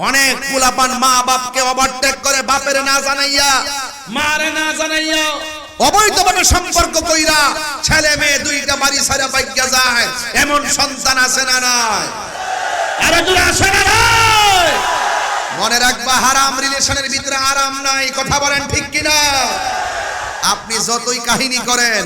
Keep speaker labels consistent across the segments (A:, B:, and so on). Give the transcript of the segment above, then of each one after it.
A: অনেক পোলাপান মা বাপকে ওভারটেক করে, বাপের না জানাইয়া মারে না জানাইয়া অবৈধভাবে সম্পর্ক কইরা ছেলে মেয়ে দুইটা বাড়ি ছাড়া বাইকা যায়। এমন সন্তান আছে না নাই? আরে দূরে আছে না নাই? মনে রাখবা, হারাম রিলেশনের ভিতরে আরাম নাই। কথা বলেন ঠিক কিনা? আপনি যতই কাহিনী করেন,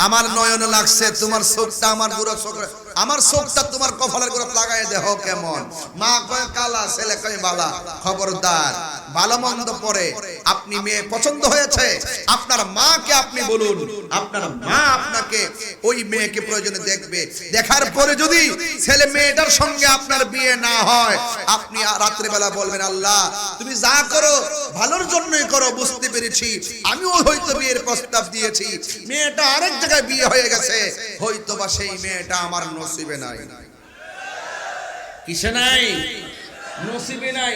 A: আমার নয়ন লাগছে, তোমার চোখটা আমার গুড়া চোখ, আমার চোখটা তোমার কপালের গুড়া লাগাই দেহ কেমন। মা কয় কালা, ছেলে কয় বালা। খবরদার, ভালো মন্দ পরে আপনি মেয়ে পছন্দ হয়েছে, আপনার মাকে আপনি বলুন, আপনার মা আপনাকে ওই মেয়েকে প্রয়োজনে দেখবে। দেখার পরে যদি ছেলে মেয়েটার সঙ্গে আপনার বিয়ে না হয়, আপনি রাত্রিবেলা বলবেন, আল্লাহ তুমি যা করো ভালোর জন্যই করো, বুঝতে পেরেছি আমিও হয়তো বিয়ের প্রস্তাব দিয়েছি, মেয়েটা আরেক জায়গায় বিয়ে হয়ে গেছে, হয়তো বা সেই মেয়েটা আমার নসিবে নাই। কিসে নাই? নসিবে নাই।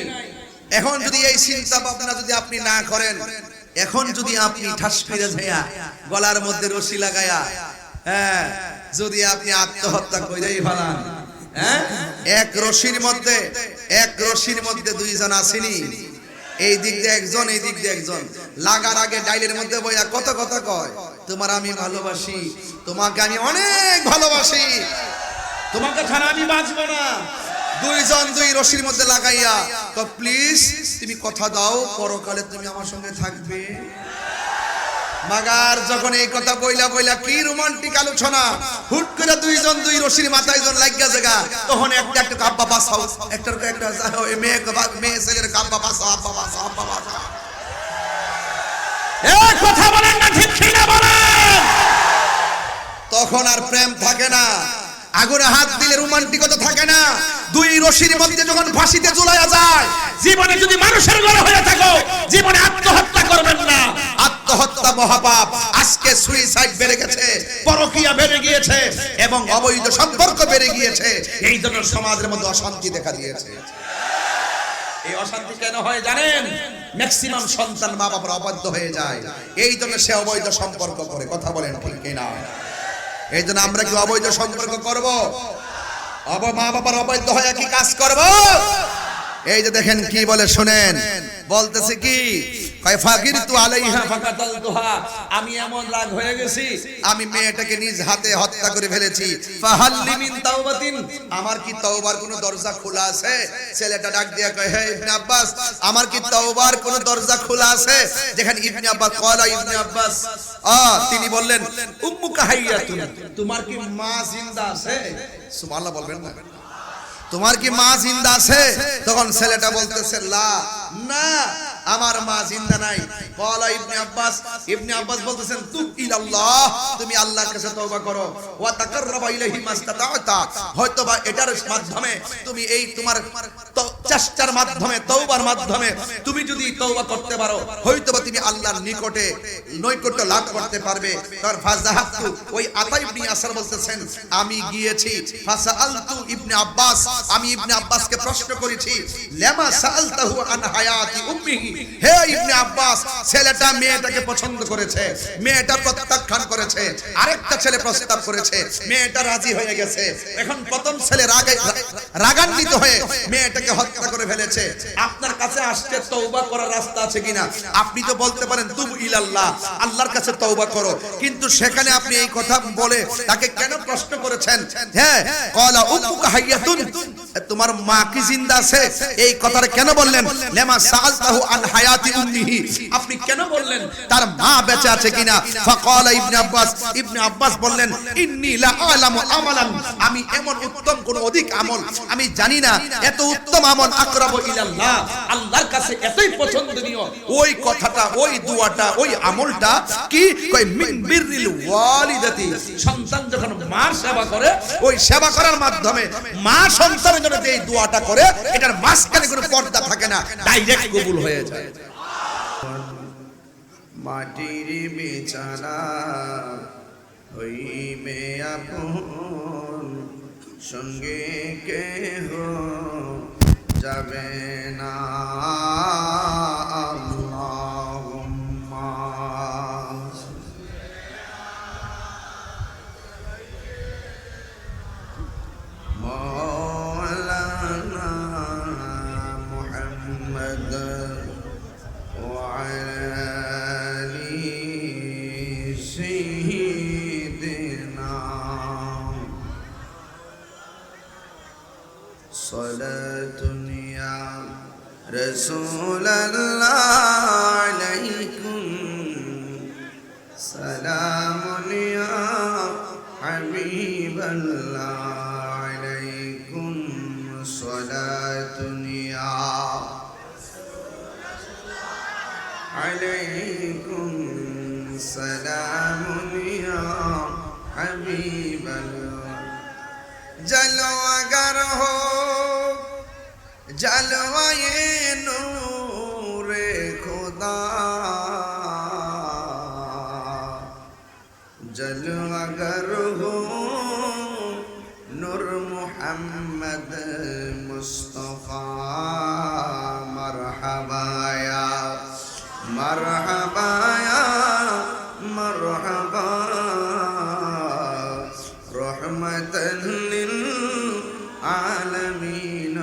A: এখন যদি এই চিন্তা ভাবনা যদি আপনি না করেন, এখন যদি আপনি ঠাস ফিরে যাইয়া গলার মধ্যে রশি লাগায়া, হ্যাঁ, যদি আপনি আত্মহত্যা কইরাই ফেলান, হ্যাঁ, এক রশির মধ্যে দুইজন আসেনি, এই দিক দিয়ে একজন, এই দিক দিয়ে একজন, লাগার আগে ডাইলের মধ্যে বইয়া কত কথা কয়, তোমার আমি ভালোবাসি, তোমাকে আমি অনেক ভালোবাসি, তোমাকে ছাড়া আমি বাঁচবো না। দুইজন দুই রশির মধ্যে লাগাইয়া তো প্লিজ তুমি কথা দাও পরকালে তুমি আমার সঙ্গে থাকবে। মাগার যখন এই কথা বইলা কি রোমান্টিক আলোচনা, হুট করে দুইজন দুই রশির মাথায় জন লাগিয়া জায়গা, তখন একটা একটা কাব্বা বাসাও, একটা মেয়ে ছেলের কাব্বা বাসাও, আব্বা বাসাও, আব্বা বাসাও। এই কথা বলেন না ঠিক কিনা বলেন? তখন আর প্রেম থাকে না, আগুনে হাত দিলে রোমান্টিকতা থাকে না। দুই রশির মধ্যে যখন ফাঁসিতে ঝুলাইয়া যায়, জীবনে যদি মানুষের ঘরে হয়ে থাকো, জীবনে আত্মহত্যা করবেন না। আত্মহত্যা মহাপাপ। আজকে সুইসাইড বেড়ে গেছে, পরকীয়া বেড়ে গিয়েছে এবং অবৈধ সম্পর্ক বেড়ে গিয়েছে। এই জন্য সমাজের মধ্যে অশান্তি দেখা দিয়েছে। এই অশান্তি কেন হয় জানেন? ম্যাক্সিমাম সন্তান মা বাবার অবাধ্য হয়ে যায়, এই জন্য সে অবৈধ সম্পর্ক করে। কথা বলেন ঠিক কিনা? এই জন্য আমরা কি অবৈধ সম্পর্ক করব? মা বাবার অবৈধ হয়ে কি কাজ করব? এই যে দেখেন কি বলে শুনেন, বলতেছে কি, কয় ফাকিরতু আলাইহা ফাকাতালতুহা, আমি এমন রাগ হয়ে গেছি, আমি মেয়েটাকে নিজ হাতে হত্যা করে ফেলেছি। ফাহাল্লি মিন তাওবাতিন, আমার কি তওবার কোনো দরজা খোলা আছে? ছেলেটা ডাক দিয়া কয়, হে ইবনে আব্বাস, আমার কি তওবার কোনো দরজা খোলা আছে? যেখানে ইবনে আব্বাস কয়লা, ইবনে আব্বাস তিনি বললেন, উম্মুকা হাইয়াতুন, তোমার কি মা জিন্দা আছে? সুবহানাল্লাহ বলবেন না? তোমার কি মা জিন্দা আছে? তখন ছেলেটা বলতেছে, লা, না, আমার মা জিন্দা নাই। কলা ইবনে আব্বাস বলতেছেন, তুব ইলাল্লাহ, তুমি আল্লাহর কাছে তওবা করো, ওয়া তাকাররাবা ইলাইহি মাস্তাতা'তা, হয়তোবা এটার মাধ্যমে তুমি এই তোমার চেষ্টার মাধ্যমে, তওবার মাধ্যমে তুমি যদি তওবা করতে পারো, হয়তোবা তুমি আল্লাহর নিকটে নৈকট্য লাভ করতে পারবে। তার ফাযাহাতু, ওই আতা ইবনে ইয়াসার বলতেছেন, আমি গিয়েছি, ফাসাআলতু ইবনে আব্বাস, আমি ইবনে আব্বাসকে প্রশ্ন করেছি, লামা সাআলতাহু আন হায়াতি উম্মিহি, হে ইবনে আব্বাস, ছেলেটা মেয়েটাকে পছন্দ করেছে, মেয়েটা প্রত্যাখ্যান করেছে, আরেকটা ছেলে প্রস্তাব করেছে, মেয়েটা রাজি হয়ে গেছে, এখন প্রথম ছেলে রাগান্বিত হয়ে মেয়েটাকে হত্যা করে ফেলেছে, আপনার কাছে আসছে তওবা করার রাস্তা আছে কিনা? আপনি তো বলতে পারেন তুব ইলাল্লাহ, আল্লাহর কাছে তওবা করো, কিন্তু সেখানে আপনি এই কথা বলে তাকে কেন প্রশ্ন করেছেন? হ্যাঁ, ক্বালা উম্মুকা হাইয়াতুন, তোমার মা কি জিন্দা আছে? এই কথাটা কেন বললেন? লামা সাআলতাহু আন হায়াতি উম্মিহি, আপনি কেন বললেন তার মা বেঁচে আছে কিনা? ফাকালা ইবনে আব্বাস বললেন, ইন্নী লা আলামু আমালান, আমি এমন উত্তম কোন অধিক আমল আমি জানি না, এত উত্তম আমল আকরাবু ইলাল্লাহ, আল্লাহর কাছে এতই পছন্দনীয় ওই কথাটা, ওই দুআটা, ওই আমলটা কি? কই মিন বিররিল ওয়ালিদাতি, সন্তান যখন মার সেবা করে, ওই সেবা করার মাধ্যমে মা সন্তানের জন্য এই দোয়াটা করে, এটার মাঝখানে কোনো পর্দা থাকে না, ডাইরেক্ট কবুল হয়ে যায়। মাটির বিছানা হইবে আপন, সঙ্গে কেহ যাবে না। صلاة يا رسول الله عليكم سلام يا حبيب الله عليكم صلاة يا عليكم سلام يا حبيب الله जलवागर हो जलवाए नूरे खुदा जलवागर हो नूर मुहम्मद मुस्तफा मरहबाया मरहबाया मरहबा रहमतन लिल आलमीन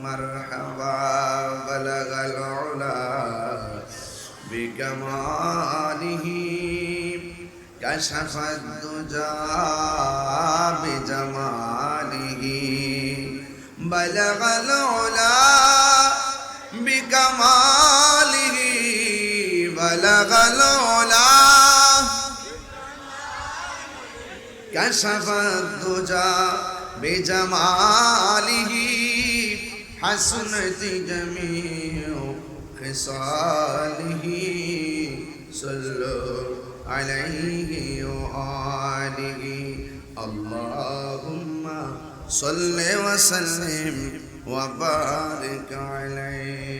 A: मरहबा बलगल उला बिकमालिही कशफत दुजा बिजमालिही बलगल उला बिकमालिही बलगल उला कशफ दुजा बेजमालिही हसनत जमीउ खिसालिही सल्लु अलैहि व आलिहि अल्लाहुम्मा सल्लि व सल्लिम व बारिक अलैहि।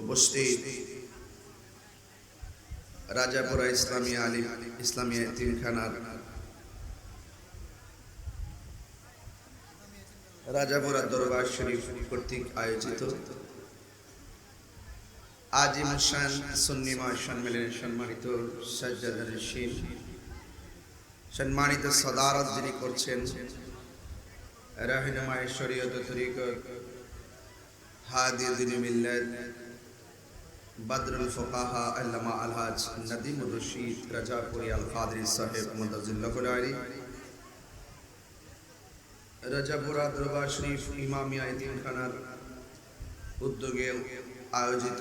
A: उपस्थित রাজাপুরা ইসলামিয়া এতিমখানার রাজাপুরা দরবার শরীফ কর্তৃক আয়োজিত আজিম শান সুন্নি মা সম্মেলনের সম্মানিত সাজ্জাদার নশীন সম্মানিত সদারত যিনি করছেন রাহনুমায়ে শরীয়ত তরিকত হাদি দ্বীন মিল্লাত बदरुल फुकाहा अल्लामा अलहाज नदीमुर रशीद रजापुरी अल कादरी साहेब मुदज्जिलुल आली रजापुरा दरबार शरीफ इमामिया यतीमखानार उद्योगे आयोजित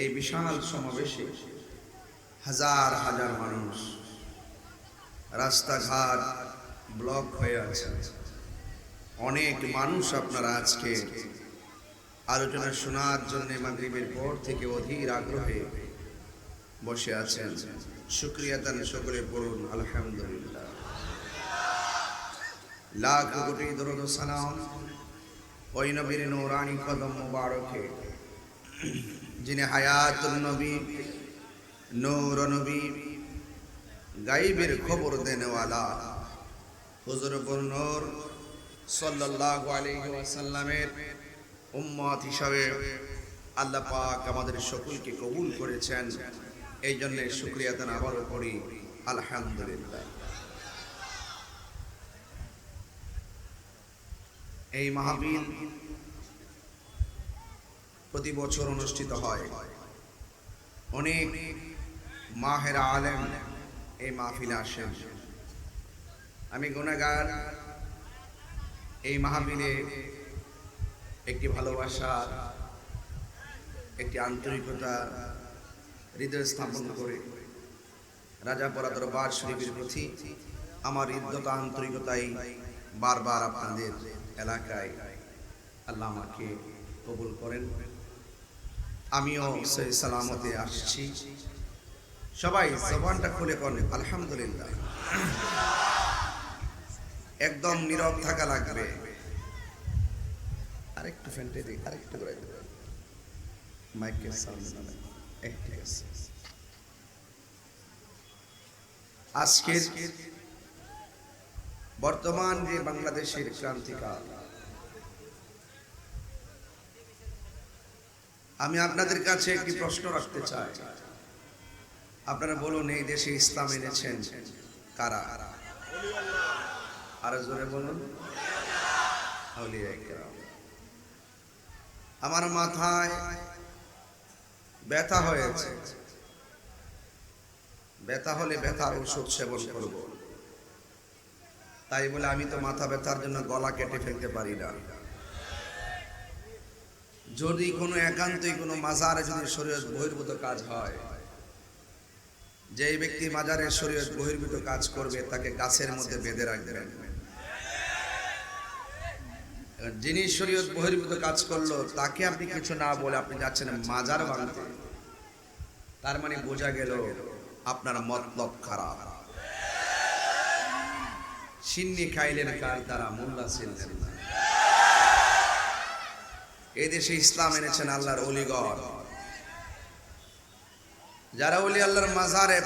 A: এই বিশাল সমাবেশে হাজার হাজার মানুষ রাস্তাঘাট ব্লক হয়ে আছে। অনেক মানুষ আপনারা আজকে আলোচনা শোনার জন্য মাগরিবের পর থেকে অধীর আগ্রহে বসে আছেন। শুকরিয়া তান সকলে পড়ুন আলহামদুলিল্লাহ। লাখ কোটি দরুদ ও সালাম ওই নবীর নূরানি কদম মুবারকে যিনি হায়াতুন নবী নূর নবী গায়বের খবর দেনেওয়ালা হুজুর নূর সাল্লাল্লাহু আলাইহি ওয়াসাল্লামের উম্মত হিসাবে আল্লাহ পাক আমাদের সকলকে কবুল করেছেন। এই জন্য শুকরিয়া দান আবারও করি আলহামদুলিল্লাহ। এই মাহফিল প্রতি বছর অনুষ্ঠিত হয়। অনেক মাহের আলেম এই মাহফিলে আসেন। আমি গুনাহগার, এই মাহফিলে একটি ভালোবাসা একটি আন্তরিকতা হৃদয় স্থাপন করে রাজাপুরা দরবার শরীফের প্রতি আমার হৃদ্যতা আন্তরিকতাই বারবার আপনাদের এলাকায় আল্লাহ আমাকে কবুল করেন। আমিও সেই সালামতে আসছি। সবাই জবানটা খুলে করেন আলহামদুলিল্লাহ। একদম নীরব থাকা লাগবে। আরেকটু ফ্যানটা দিই, আরেকটু করে দেব মাইকের সামনে একটু আছে। আজকের বর্তমান যে বাংলাদেশের ক্রান্তিকাল, আমি আপনাদের কাছে একটি প্রশ্ন রাখতে চাই। আপনারা বলুন, এই দেশে ইসলাম এনেছেন কারা? আরো জোরে বলুন। আউলিয়ায়ে কেরাম। আমার মাথায় ব্যথা হয়েছে, ব্যথা হলে ব্যথার ওষুধ সেবন করব, তাই বলে আমি তো মাথা ব্যথার জন্য গলা কেটে ফেলতে পারি না। যদি কোনো একান্তই কোনো মাজারে যদি শরীয়ত বহির্ভূত কাজ হয়, যে ব্যক্তি মাজারের শরীয়ত বহির্ভূত কাজ করবে তাকে গাছের মধ্যে বেঁধে রাখবেন। যিনি শরীয়ত বহির্ভূত কাজ করলো তাকে আপনি কিছু না বলে আপনি যাচ্ছেন মাজার ভাঙতে, তার মানে বোঝা গেল আপনার মতলব খারাপ। সিন্নি খাইলেন কার দ্বারা, মোল্লা ছিলেন না। এদেশে ইসলাম এনেছেন আল্লাহর ওলিগণ। যারা ওলি আল্লাহর মাজারে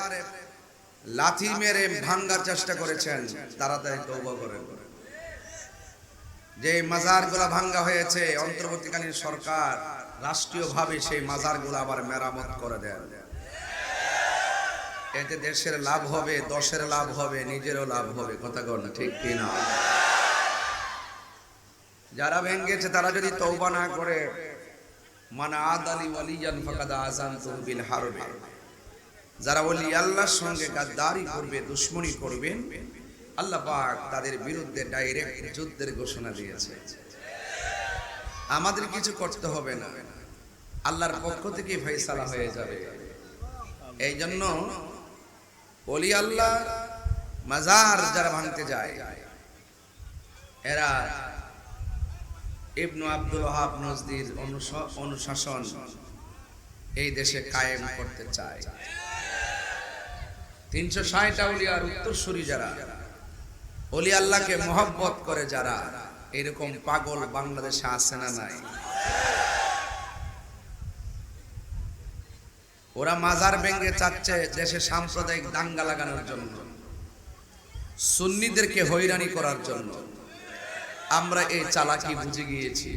A: লাথি মেরে ভাঙ্গার চেষ্টা করেছেন তারা তাই তওবা করেন। যে মাজারগুলো ভাঙ্গা হয়েছে, অন্তর্বর্তীকালীন সরকার রাষ্ট্রীয়ভাবে সেই মাজারগুলো আবার মেরামত করে দেন। এতে দেশের লাভ হবে, দশের লাভ হবে, নিজেরও লাভ হবে। কথা কর না, ঠিক কি না? যারা ভেঙ্গেছে তারা যদি তওবা না করে, মান আদালি ওয়ালিয়ান ফাকাদ আযানতুহু বিল হারবে, যারা ওলি আল্লাহর সঙ্গে গাদ্দারি করবে, দুশমনি করবে, আল্লাহ পাক তাদের বিরুদ্ধে ডাইরেক্ট যুদ্ধের ঘোষণা দিয়েছে। আমাদের কিছু করতে হবে না, আল্লাহর পক্ষ থেকে ফয়সালা হয়ে যাবে। এই জন্য ওলি আল্লাহ মাজার যারা ভাঙতে যায়, এরা ইবনু আব্দুল ওয়াহাব নজদির অনুশাসন এই দেশে কায়েম করতে চায়। 360 আউলিয়ার উত্তরসূরি যারা, ওলি আল্লাহকে মহব্বত করে যারা, এরকম পাগল বাংলাদেশে আছে না নাই? ওরা মাজার ভেঙে চাচ্ছে দেশে সাম্প্রদায়িক দাঙ্গা লাগানোর জন্য, সুন্নিদেরকে হয়রানি করার জন্য। আমরা এই চালাকি বুঝে গিয়েছি,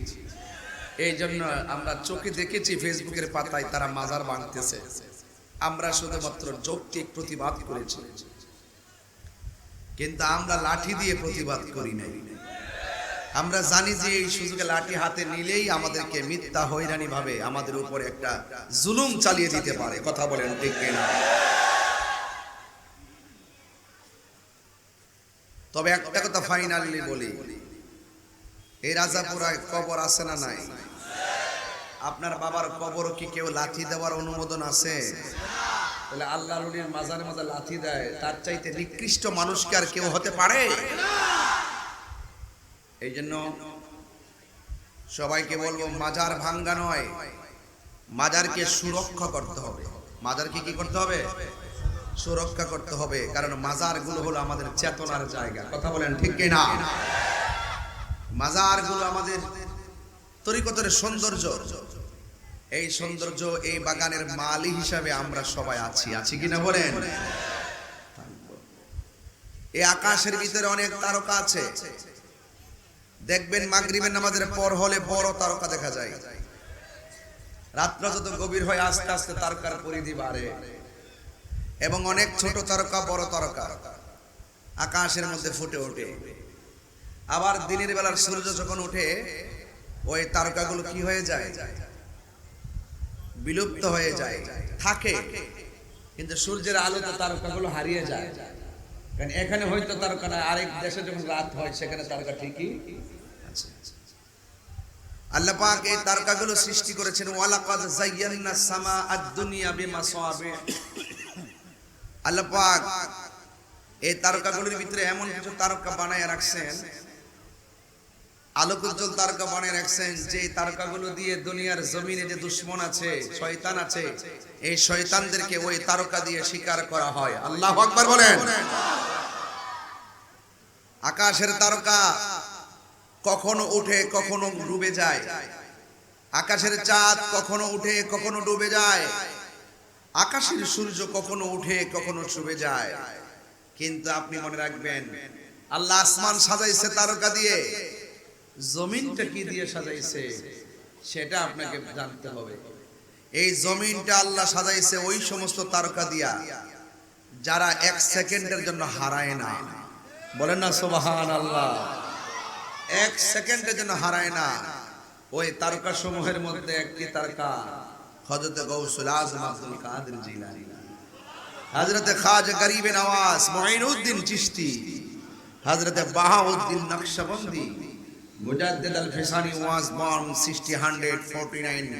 A: এই জন্য আমরা চোখে দেখেছি ফেসবুকের পাতায় তারা মাজার ভাঙতেছে। আমরা শুধুমাত্র যৌক্তিক প্রতিবাদ করেছি, কিন্তু আমরা লাঠি দিয়ে প্রতিবাদ করি নাই। আমরা জানি যে এই সুযোগে লাঠি হাতে নিলেই আমাদেরকে মিথ্যা হয়রানি ভাবে আমাদের উপরে একটা জুলুম চালিয়ে দিতে পারে। কথা বলেন ঠিক কিনা? তবে একটা কথা ফাইনালি বলি, এই রাজাপুরায় কবর আছে না নাই? আপনার বাবার কবর কি কেউ লাঠি দেওয়ার অনুমোদন আছে? তাহলে আল্লাহর ওলির মাজারের মধ্যে লাঠি দেয়, তার চাইতে নিকৃষ্ট মানুষ কি আর কেউ হতে পারে? এই জন্য সবাইকে বলবো, মাজার ভাঙ্গা নয়, মাজারকে সুরক্ষা করতে হবে। মাজারকে কি করতে হবে? সুরক্ষা করতে হবে, কারণ মাজারগুলো হলো আমাদের চেতনার জায়গা। কথা বলেন ঠিক কি না? মাজারগুলো আমাদের তরিকতের সৌন্দর্য। এই সৌন্দর্য, এই বাগানের মালি হিসাবে আমরা সবাই আছি, আছি কিনা বলেন? এই আকাশের ভিতরে অনেক তারকা আছে, দেখবেন মাগরিবের নামাজের পর হলে বড় তারকা দেখা যায়। রাত্র যত গভীর হয় আস্তে আস্তে তারকার পরিধি বাড়ে, এবং অনেক ছোট তারকা বড় তারকা আকাশের মধ্যে ফুটে ওঠে। আবার দিনের বেলার সূর্য যখন ওঠে, ওই তারকাগুলো কি হয়ে যায়? বিলুপ্ত হয়ে যায়। থাকে, কিন্তু সূর্যের আলোতে তারকাগুলো হারিয়ে যায়। কারণ এখানে হয়তো তারকা না, আরেক দেশে যখন রাত হয় সেখানে তারকা ঠিকই আছে। আল্লাহ পাক এই তারকাগুলো সৃষ্টি করেছেন। ওয়ালাকাদ যায়্যানাস সামা আদ-দুনিয়া বিমাসাবিহ। আল্লাহ পাক এই তারকাগুলোর ভিতরে এমন কিছু তারকা বানায় রাখছেন, আলোকোজ্জ্বল তারকা বানিয়ে রাখছেন, যে তারকাগুলো দিয়ে দুনিয়ার জমিনে যে দুশমন আছে, শয়তান আছে, এই শয়তানদেরকে ওই তারকা দিয়ে শিকার করা হয়। আল্লাহু আকবার বলেন। আকাশের তারকা কখনো উঠে কখনো ডুবে যায়, আকাশের চাঁদ কখনো উঠে কখনো ডুবে যায়, আকাশের সূর্য কখনো উঠে কখনো ডুবে যায়। কিন্তু আপনি মনে রাখবেন, আল্লাহ আসমান সাজাইছে তারকা দিয়ে, জমিনটা কি দিয়ে সাজাইছে সেটা আপনাকে জানতে হবে। এই জমিনটা আল্লাহ সাজাইছে ওই সমস্ত তারকা দিয়া যারা এক সেকেন্ডের জন্য হারায় না। বলেন না সুবহানাল্লাহ? এক সেকেন্ডের জন্য হারায় না। ওই তারকা সমূহের মধ্যে একটি তারকা হযরত গাউসুল আজম আব্দুল কাদের জিলানী। হযরতে খাজা গরিব নওয়াজ মুঈনুদ্দিন চিশতি, হযরতে বাহাউদ্দিন নকশবন্দি, মুজাদ্দিদ আল-ফিসানি was born 1649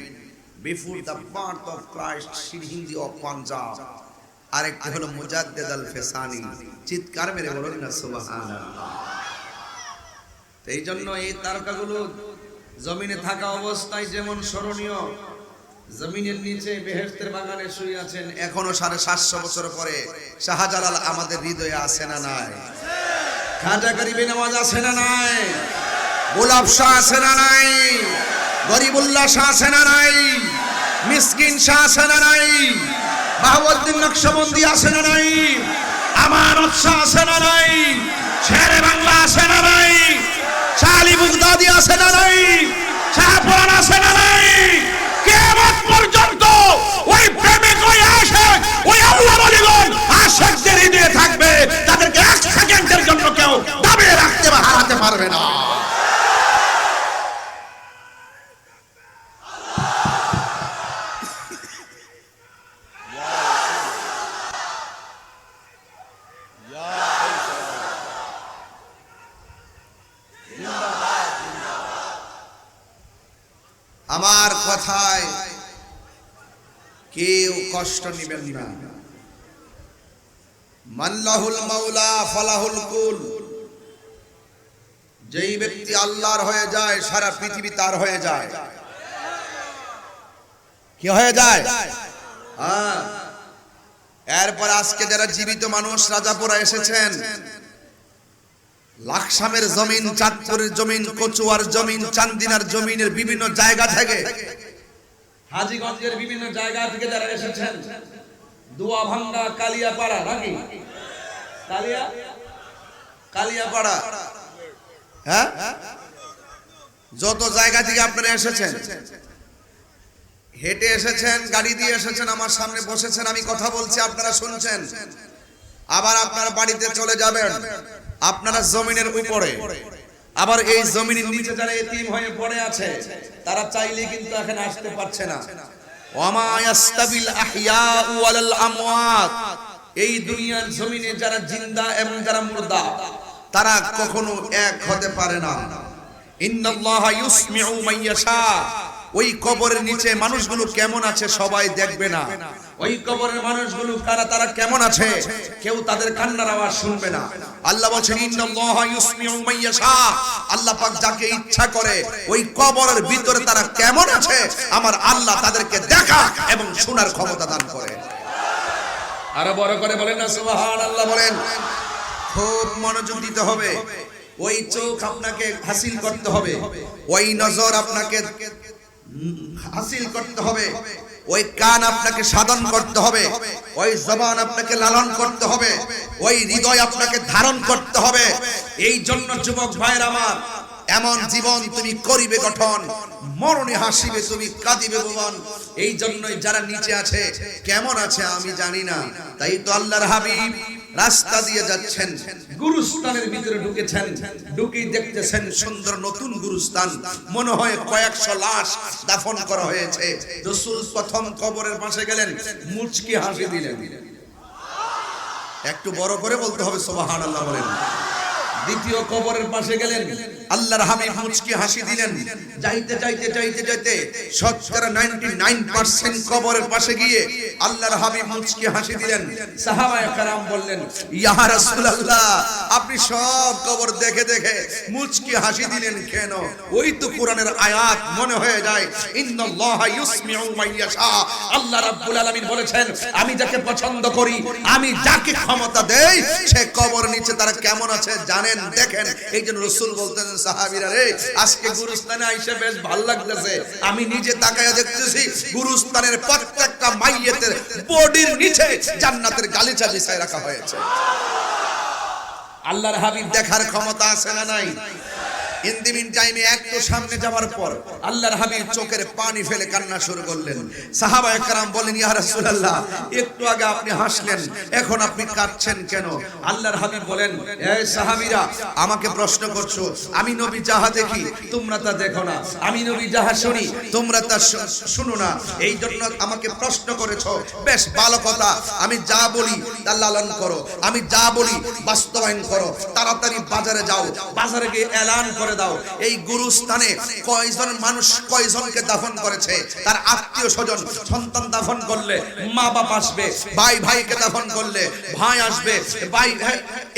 A: before the birth of Christ, Sirhindi of Punjab। আরেকটি হলো মুজাদ্দিদ আল-ফিসানি। চিৎকার মেরে বলুন না সুবহানাল্লাহ। এই জন্য এই তারকাগুলো জমিনে থাকা অবস্থায় যেমন স্মরণীয়, জমিনের নিচে বেহেশতের বাগানে শুয়ে আছেন, এখনো 750 বছর পরে শাহজালাল আমাদের হৃদয়ে আছে না নাই? খাজা গরিবে নওয়াজ আছে না নাই? গোলাপ শাহ আছে না নাই? গরিবুল্লাহ শাহ আছে না নাই? মিসকিন শাহ আছে না নাই? বাহাউদ্দিন নকশবন্দি আছে না নাই? আমানত শাহ আছে না নাই? শেরে বাংলা আছে না নাই? শাহ আলী বুগদাদি আছে না নাই? শাহপুরান আছে না নাই? কিয়ামত পর্যন্ত ওই প্রেমিক, ওই আশিক, ওই আল্লাহর ওলিগণ আশিকদের হৃদয়ে থাকবে, তাদেরকে এক সেকেন্ডের জন্য কেউ দাবিয়ে রাখতে বা হারাতে পারবে না। আমার কথায় কেউ কষ্ট নেবেন না। মাল্লাহুল মাওলা ফালাহুল কুল। যেই ব্যক্তি আল্লাহর হয়ে যায়, সারা পৃথিবী তার হয়ে যায়। কি হয়ে যায়? হ্যাঁ। এরপর আজকে যারা জীবিত মানুষ রাজাপুরা এসেছেন, লাকসামের জমিন, চাঁদপুরের জমিন, কচুয়ার জমিন, চান্দিনার জমিনের বিভিন্ন জায়গা থেকে, হাজীগঞ্জের বিভিন্ন জায়গা থেকে যারা এসেছেন, দোয়াভাঙ্গা, কালিয়াপাড়া, নাকি কালিয়াপাড়া, হ্যাঁ, যত জায়গা থেকে আপনারা এসেছেন, হেঁটে এসেছেন, গাড়ি দিয়ে এসেছেন, আমার সামনে বসেছেন, আমি কথা বলছি, আপনারা শুনছেন। আবার আপনার বাড়িতে চলে যাবেন, আপনারা জমিনের উপরে, আবার এই জমিনের নিচে যারা এতিম হয়ে পড়ে আছে, তারা চাইলে কিন্তু এখানে আসতে পারছে না। ওয়ামা ইয়াস্তাবিল আহইয়াউ ওয়ালাল আমওয়াত। এই দুনিয়ার জমিনে যারা জিন্দা এবং যারা মুর্দা, তারা কখনো এক হতে পারে না। ইন্নাল্লাহা ইউসমিউ মান ইয়াশা। ওই কবরের নিচে মানুষগুলো কেমন আছে সবাই দেখবে না। ওই কবরের মানুষগুলো কারা, তারা কেমন আছে, কেউ তাদের কান্নার আওয়াজ শুনবে না। আল্লাহ বলেন ইন্নাল্লাহা ইউসমিউ মান ইয়াশা। আল্লাহ পাক যাকে ইচ্ছা করে ওই কবরের ভিতরে তারা কেমন আছে, আমার আল্লাহ তাদেরকে দেখা এবং শোনার ক্ষমতা দান করে। আরো বড় করে বলেন না সুবহানাল্লাহ। বলেন, খুব মনোযোগ দিতে হবে। ওই চোখ আপনাকে হাসিল করতে হবে, ওই নজর আপনাকে হাসিল করতে হবে, ওই কান আপনাকে সাধন করতে হবে, ওই জবান আপনাকে লালন করতে হবে, ওই হৃদয় আপনাকে ধারণ করতে হবে। এই জন্য যুবক ভাইয়ের আমার, এমন জীবন তুমি করিবে গঠন, মরণে হাসিবে তুমি, কাঁদিবে ভুবন। এই জন্যই যারা নিচে আছে, কেমন আছে আমি জানি না, তাই তো আল্লাহর হাবিব রাস্তা দিয়ে যাচ্ছেন, গুরুস্থানের ভিতরে ঢুকেছেন, ঢুকেই দেখতেছেন সুন্দর নতুন গুরুস্থান, মনে হয় কয়েকশো লাশ দাফন করা হয়েছে। রাসূল প্রথম কবরের পাশে গেলেন, মুচকি হাসি দিলেন। একটু বড় করে বলতে হবে সুবহানাল্লাহ। বলেন, দ্বিতীয় কবরের পাশে গেলেন, আল্লাহর হাবিব মুচকি হাসি দিলেন। যাইতে যাইতে যাইতে যাইতে 99% কবরের পাশে গিয়ে আল্লাহর হাবিব মুচকি হাসি দিলেন। সাহাবায়ে কেরাম বললেন, ইয়া রাসূলুল্লাহ, আপনি সব কবর দেখে দেখে মুচকি হাসি দিলেন কেন? ওই তো কোরআনের আয়াত মনে হয়ে যায়, ইন্নাল্লাহা ইউসমিউ মান ইয়াশা। আল্লাহ রাব্বুল আলামিন বলেছেন, আমি যাকে পছন্দ করি, আমি যাকে ক্ষমতা দেই, সে কবর নিচে তারা কেমন আছে জানেন, দেখেন। এই জন্য রাসূল বলতেন, সাহাবীরা রে, আজকে গুরুস্থানে আইসা বেশ ভালো লাগতেছে। আমি নিজে তাকায়া দেখতেছি, গুরুস্থানের প্রত্যেকটা মাইয়েতের বডির নিচে জান্নাতের গালিচা বিছায় রাখা হয়েছে। আল্লাহর হাবিব দেখার ক্ষমতা আছে না নাই? ইন দি মিন টাইমে একটু সামনে যাওয়ার পর আল্লাহর হাবিব চোখের পানি ফেলে কান্না শুরু করলেন। সাহাবায়ে কেরাম বলেন, ইয়া রাসূলুল্লাহ, একটু আগে আপনি হাসলেন, এখন আপনি কাঁদছেন কেন? আল্লাহর হাবিব বলেন, এই সাহাবীরা, আমাকে প্রশ্ন করছো, আমি নবী যাহা দেখি তোমরা তা দেখো না, আমি নবী যাহা শুনি তোমরা তা শুনো না, এই জন্য আমাকে প্রশ্ন করেছো। বেশ ভালো কথা, আমি যা বলি তা লালন করো, আমি যা বলি বাস্তবায়ন করো। তাড়াতাড়ি বাজারে যাও, বাজারে গিয়ে এলান করে দাও, এই গুরুস্থানে কয়জন মানুষ কয়জনকে দাফন করেছে, তার আত্মীয় স্বজন, সন্তান দাফন করলে মা বাপ আসবে, ভাই ভাইকে দাফন করলে ভাই আসবে, ভাই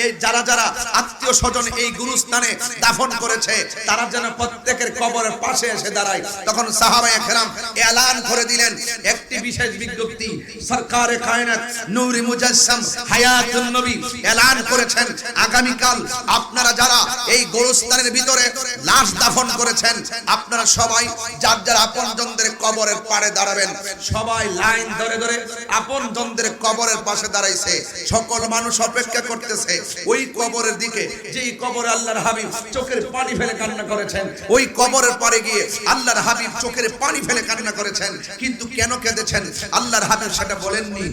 A: এই যারা যারা আত্মীয় স্বজন এই গুরুস্থানে দাফন করেছে তারা যেন প্রত্যেকের কবরের পাশে এসে দাঁড়ায়। তখন সাহাবায়ে কেরাম এলান করে দিলেন একটি বিশেষ বিজ্ঞপ্তি। সরকারে কায়নাত নূরে মুজাসসাম হায়াতুন নবী এলান করেছেন, আগামীকাল আপনারা যারা এই গোরস্থানের ভিতরে লাশ দাফন করেছেন আপনারা সবাই যার যার আপনজনদের কবরের পাড়ে দাঁড়াবেন। সবাই লাইন ধরে ধরে আপনজনদের কবরের পাশে দাঁড়াইছে। সকল মানুষ অপেক্ষা করতেছে ওই কবরের দিকে, যেই কবরে আল্লাহর হাবিব চোখের পানি ফেলে কান্না করেছেন। ওই কবরের পাড়ে গিয়ে আল্লাহর হাবিব চোখের পানি ফেলে কান্না করেছেন। কিন্তু কেন কেঁদেছেন আল্লাহর হাবিব সেটা বলেননি।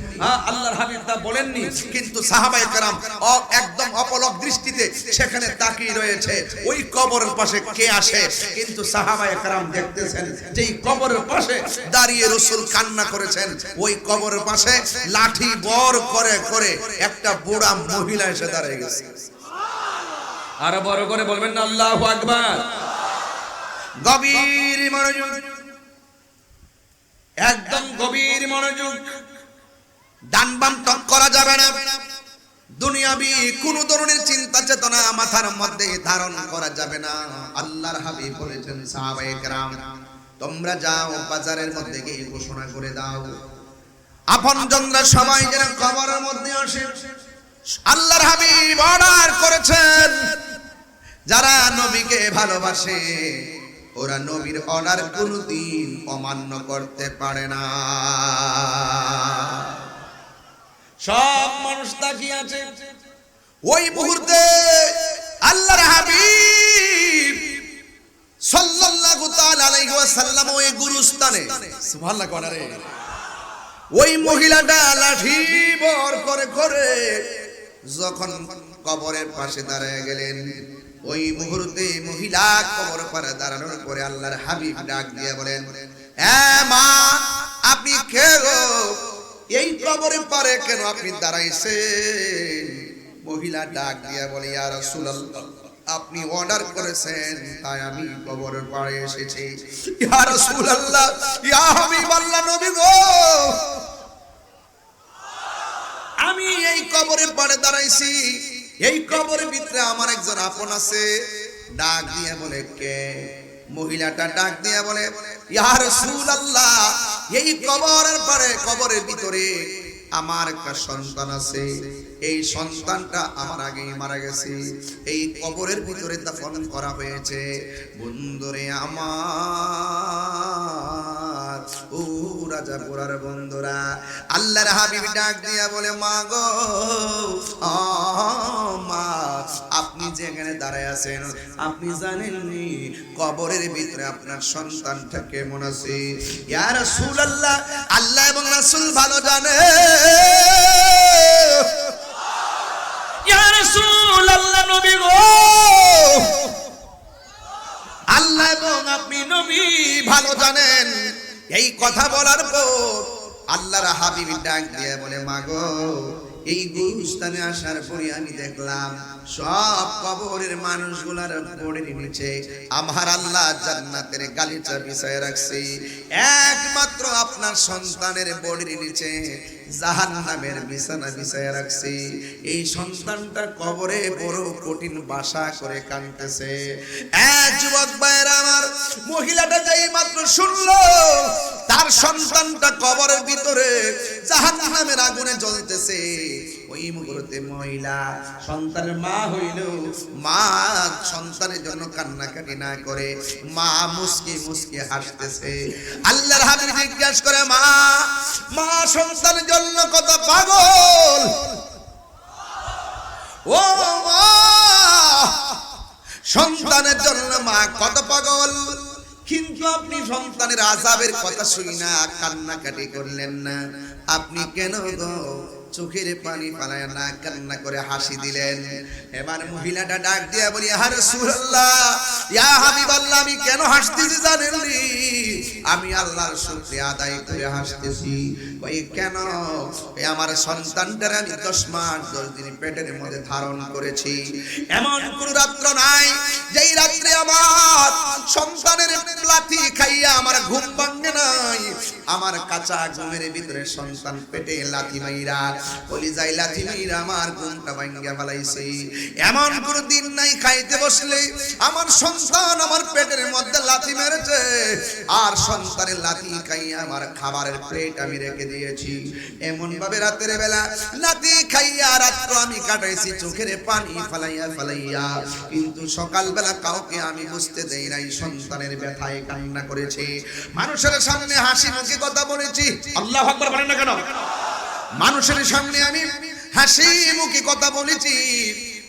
A: আল্লাহর হাবিব তা বলেননি, কিন্তু সাহাবায়ে কেরাম একদম অপলক দৃষ্টিতে সেখানে তাকিয়ে রয়েছে ওই কবরের পাশে কে আসে। কিন্তু সাহাবায়ে কেরাম দেখতেছেন যে এই কবরের পাশে দাঁড়িয়ে রাসূল কান্না করেছেন, ওই কবরের পাশে লাঠি বর করে করে একটা বুড়া মহিলা এসে দাঁড়িয়ে গেছে। আর বড় করে বলবেন না আল্লাহু আকবার। গভীর মনোযোগ, একদম গভীর মনোযোগ। ডান বাম টক করা যাবে না, দুনিয়াবি কোন ধরনের চিন্তা চেতনা মাথার মধ্যে ধারণ করা যাবে না। আল্লাহর হাবিব বলেছেন, সাহাবায়ে কেরাম তোমরা যাও বাজারের মধ্যে গিয়ে ঘোষণা করে দাও আপনজনরা সবাই যেন কবরের মধ্যে আসে। আল্লাহর হাবিব অর্ডার করেছেন, যারা নবীকে ভালোবাসে ওরা নবীর অর্ডার কোনদিন অমান্য করতে পারে না। সব মানুষ তাকিয়ে আছে। ওই মুহূর্তে আল্লাহর হাবিব সাল্লাল্লাহু তাআলা আলাইহি ওয়াসাল্লাম ওই গুরুস্থানে, সুবহানাল্লাহ কোন রে, ওই মহিলাটা লাঠি বর করে করে যখন কবরের পাশে দাঁড়িয়ে গেলেন, ওই মুহূর্তে মহিলা কবর পারে দাঁড়ানোর পরে আল্লাহর হাবিব ডাক দিয়ে বলেন, মা আপনি কে গো? এই কবরের পারে কেন আপনি দাঁড়াইছেন? মহিলা ডাক দিয়ে বলে, ইয়া রাসূলুল্লাহ আপনি অর্ডার করেছেন তাই আমি কবরের পাড়ে এসেছি। ইয়া রাসূলুল্লাহ, ইয়া হাবিবাল্লাহ নবী গো, আমি এই কবরের পাড়ে দাঁড়াইছি, এই কবরের ভিতরে আমার একজন আপন আছে। ডাক দিয়ে বলে, কে? মহিলাটা ডাক দিয়ে বলে, ইয়া রাসূলুল্লাহ এই কবরের পাড়ে কবরের ভিতরে আমার একটা সন্তান আছে, এই সন্তানটা আমার আগেই মারা গেছে, এই কবরের ভিতরে দাফন করা হয়েছে। বন্ধুরে আমার, ও রাজাপুরার বন্ধুরা, আল্লাহর হাবিব ডাক দিয়া বলে, মা গো, মা আপনি যেখানে দাঁড়ায় আছেন আপনি জানেননি কবরের ভিতরে আপনার সন্তানটা কেমন আছে? ইয়া রাসূলুল্লাহ আল্লাহ এবং রাসূল ভালো জানে। ইয়া রাসূলুল্লাহ নবী গো, আল্লাহ এবং আপনি নবী ভালো জানেন। এই কথা বলার পর আল্লাহর হাবিব ডাক দিয়ে বলে, মা গো এই গুরুস্থানে আসার পরে আমি দেখলাম সব কবরের মানুষগুলার বডির নিচে আমার আল্লাহ জান্নাতের গালিচা বিছায় রাখছে, একমাত্র আপনার সন্তানের বডির নিচে জাহান্নামের বিছানা বিছায় রাখছে। এই সন্তানটা কবরে বড় কঠিন বাসা করে কাঁদতেছে। যুবক ভাইরা আমার, মহিলাটা যেই মাত্র শুনলো তার সন্তানটা কবরের ভিতরে জাহান্নামের আগুনে জ্বলতেছে, ওই মুহূর্তে মহিলা সন্তানের মা হইল, মা সন্তানের জন্য কান্নাকাটি না করে মা মুস্কি মুস্কি হাসতেছে। আল্লাহর হাবিব জিজ্ঞাসা করে, মা মা সন্তানের জন্য কত পাগল? ও মা সন্তানের জন্য মা কত পাগল, কিন্তু আপনি সন্তানের আযাবের কথা শুনি না কান্নাকাটি করলেন না। আপনি কেন গো চোখের পানি ফালায় না কান্না করে হাসি দিলেন? এবার মহিলাটা ডাক দিয়া বলি, ইয়া রাসূলুল্লাহ, ইয়া হাবিবাল্লাহ, আমি কেন হাসতেছি জানেন নি? আমি আল্লাহর শুকরিয়া আদায় করে হাসতেছি। ওই কেন? আমার সন্তানটার আমি 10 মাস 10 দিন পেটের মধ্যে ধারণ করেছি। এমন কোন রাত্র নাই যেই রাত্রে আমার সন্তানের লাথি খাইয়া আমার ঘুম ভাঙে নাই। আমার কাঁচা ঘুমের ভিতরে সন্তান পেটে লাথি মাইরা কলিজায় লাথি মাইরা আমার ঘুমটা ভাঙিয়া ফেলাইছে। এমন কোন দিন নাই খাইতে বসলে আমার সন্তান আমার পেটের মধ্যে লাথি মেরেছে, আর সন্তানের লাথি খাইয়া আমার খাবারের প্লেট আমি রেখে দিয়েছি। এমন ভাবে রাতের বেলা লাথি খাইয়া রাত্র আমি কাটাইছি চোখের পানি ফালাইয়া ফালাইয়া, কিন্তু সকালবেলা কাউকে আমি বুঝতে দেই নাই সন্তানের ব্যথায় কান্না করেছে। মানুষের সামনে হাসি মুখে কথা বলেছি, আল্লাহু আকবার বলেন না কেন? মানুষের সামনে আমি হাসি মুখে কথা বলেছি,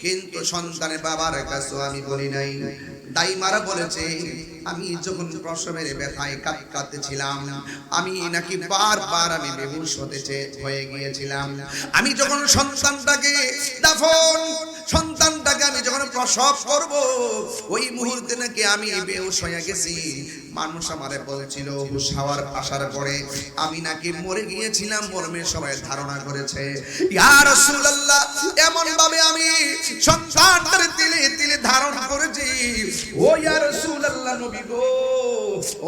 A: কিন্তু সন্তানের বাবার কাছে আমি বলি নাই। দাইমারা বলেছে আমি যখন প্রসবের ব্যথায় কাঁদতেছিলাম, আমি নাকি বারবার আমি বেহুশ হয়ে গিয়েছিলাম। আমি যখন সন্তানটাকে আমি যখন প্রসব করব, ওই মুহূর্তে নাকি আমি বেহুশ হয়ে গেছি। মানুষ আমারে বলছিল হুশ হওয়ার আসার পরে আমি নাকি মরে গিয়েছিলাম, মর্মে সবাই ধারণা করেছে। ইয়া রাসূলুল্লাহ, এমন ভাবে আমি সন্তানটার তিলে তিলে ধারণ করেছি। ও ইয়া রাসূলুল্লাহ, নবী গো,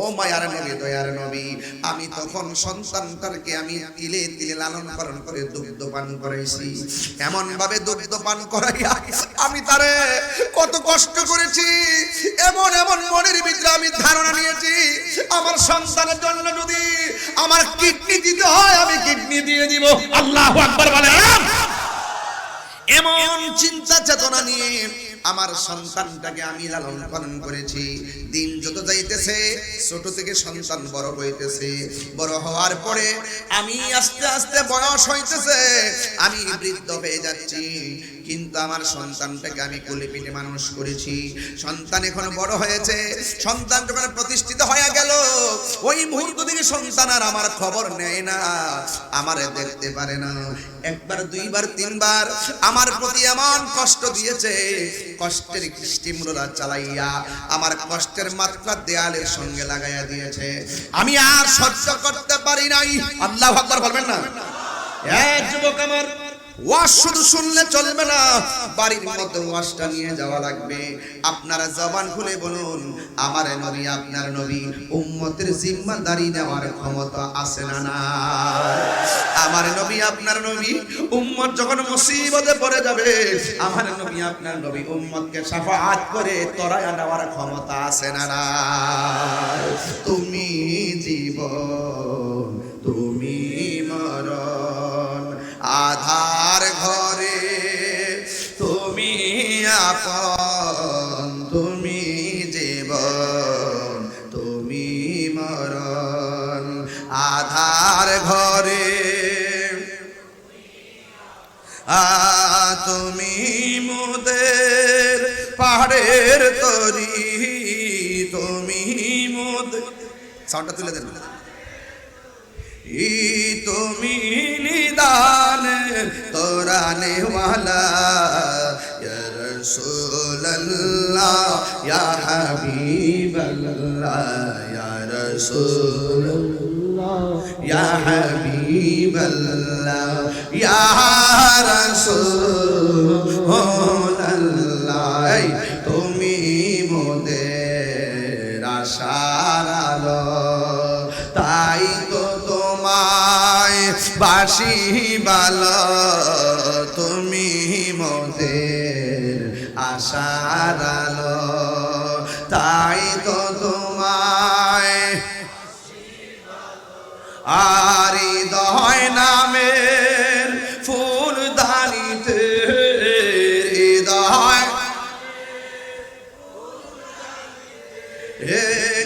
A: ও মায়ার নবী, দয়ার নবী, আমি তখন সন্তানটাকে আমি তিলে তিলে লালন পালন করে দুগ্ধ পান করাইছি। এমন ভাবে দুগ্ধ পান করাইয়া আমি তারে কত কষ্ট করেছি। এমন এমন মনের ভিতরে আমি ধারণা নিয়েছি, আমার সন্তানের জন্য যদি আমার কিডনি দিতে হয় আমি কিডনি দিয়ে দিব। আল্লাহু আকবার বলেন। এমন চিন্তা চেতনা নিয়ে আমার সন্তানটাকে আমি লালন পালন করেছি। দিন যত যাইতেছে ছোট থেকে সন্তান বড় হইতেছে, বড় হওয়ার পরে আমি আস্তে আস্তে বয়স হইতেছে, আমি বৃদ্ধ হয়ে যাচ্ছি, কিন্তু আমার সন্তানটাকে আমি কোলে পিঠে মানুষ করেছি। সন্তান এখন বড় হয়েছে, সন্তান যখন প্রতিষ্ঠিত হয়ে গেল, ওই মুহূর্ত থেকে সন্তান আর আমার খবর নেয় না, আমারে দেখতে পারে না। একবার দুইবার তিনবার আমার প্রতি এমন কষ্ট দিয়েছে, কষ্টের স্টিমরোলার চালাইয়া আমার কষ্টের মাত্রা দেয়ালের সঙ্গে লাগাইয়া দিয়েছে। আমি আর সহ্য করতে পারি নাই। আল্লাহু আকবার বলবেন না? এক যুবক আমার, ওয়াজ শুধু শুনলে চলবে না, বাড়ির মধ্যে ওয়াজটা নিয়ে যাওয়া লাগবে। আপনারা জবান খুলে বলুন, আমার নবী আপনার নবী, উম্মতের জিম্মাদারি নেওয়ার ক্ষমতা আছে না না? আমার নবী আপনার নবী, উম্মত যখন মুসিবতে পড়ে যাবে, আমার নবী আপনার নবী উম্মতকে শাফাআত করে তরায়া নেওয়ার ক্ষমতা আছে না না? তুমি জীবন, তুমি মরণ, আধার ঘরে তুমি আপন, তুমি জীবন, তুমি মরণ, আধার ঘরে তুমি মোদের পাহাড়ের তরি, তুমি মোদের, সাউন্ডটা তুলে দেন, তুমি নিদান তোরানে ওয়ালা, ইয়া রাসূলুল্লাহ, ইয়া হাবিবাল্লাহ, ইয়া রাসূলুল্লাহ, ইয়া হাবিবাল্লাহ, ইয়া রাসূলুল্লাহ, তুমি মোদের আশার আলো, তাই তো তোমায় বাসি ভালো, তুমি মোদের আশার আলো, তাই তো তোমায় আর হৃদয় নামের ফুল দানিতে, হৃদয়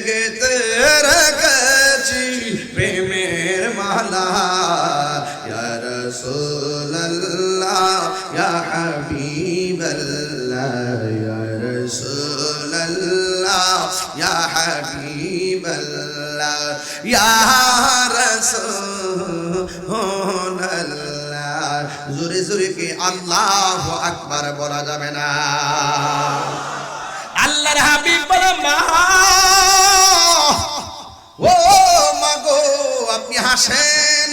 A: গেতে রেখেছি প্রেমের মালা, ইয়া রাসূলুল্লাহ, ইয়া হাবিবাল্লাহ, ইয়া রাসূল ইয়া হাবিবাল্লাহ ইয়া রাসূলুল্লাহ। জোরে জোরে কি আল্লাহু আকবার বলা যাবে না? আল্লাহর হাবিব বলে মা, ও মাগো আপনি হাসেন,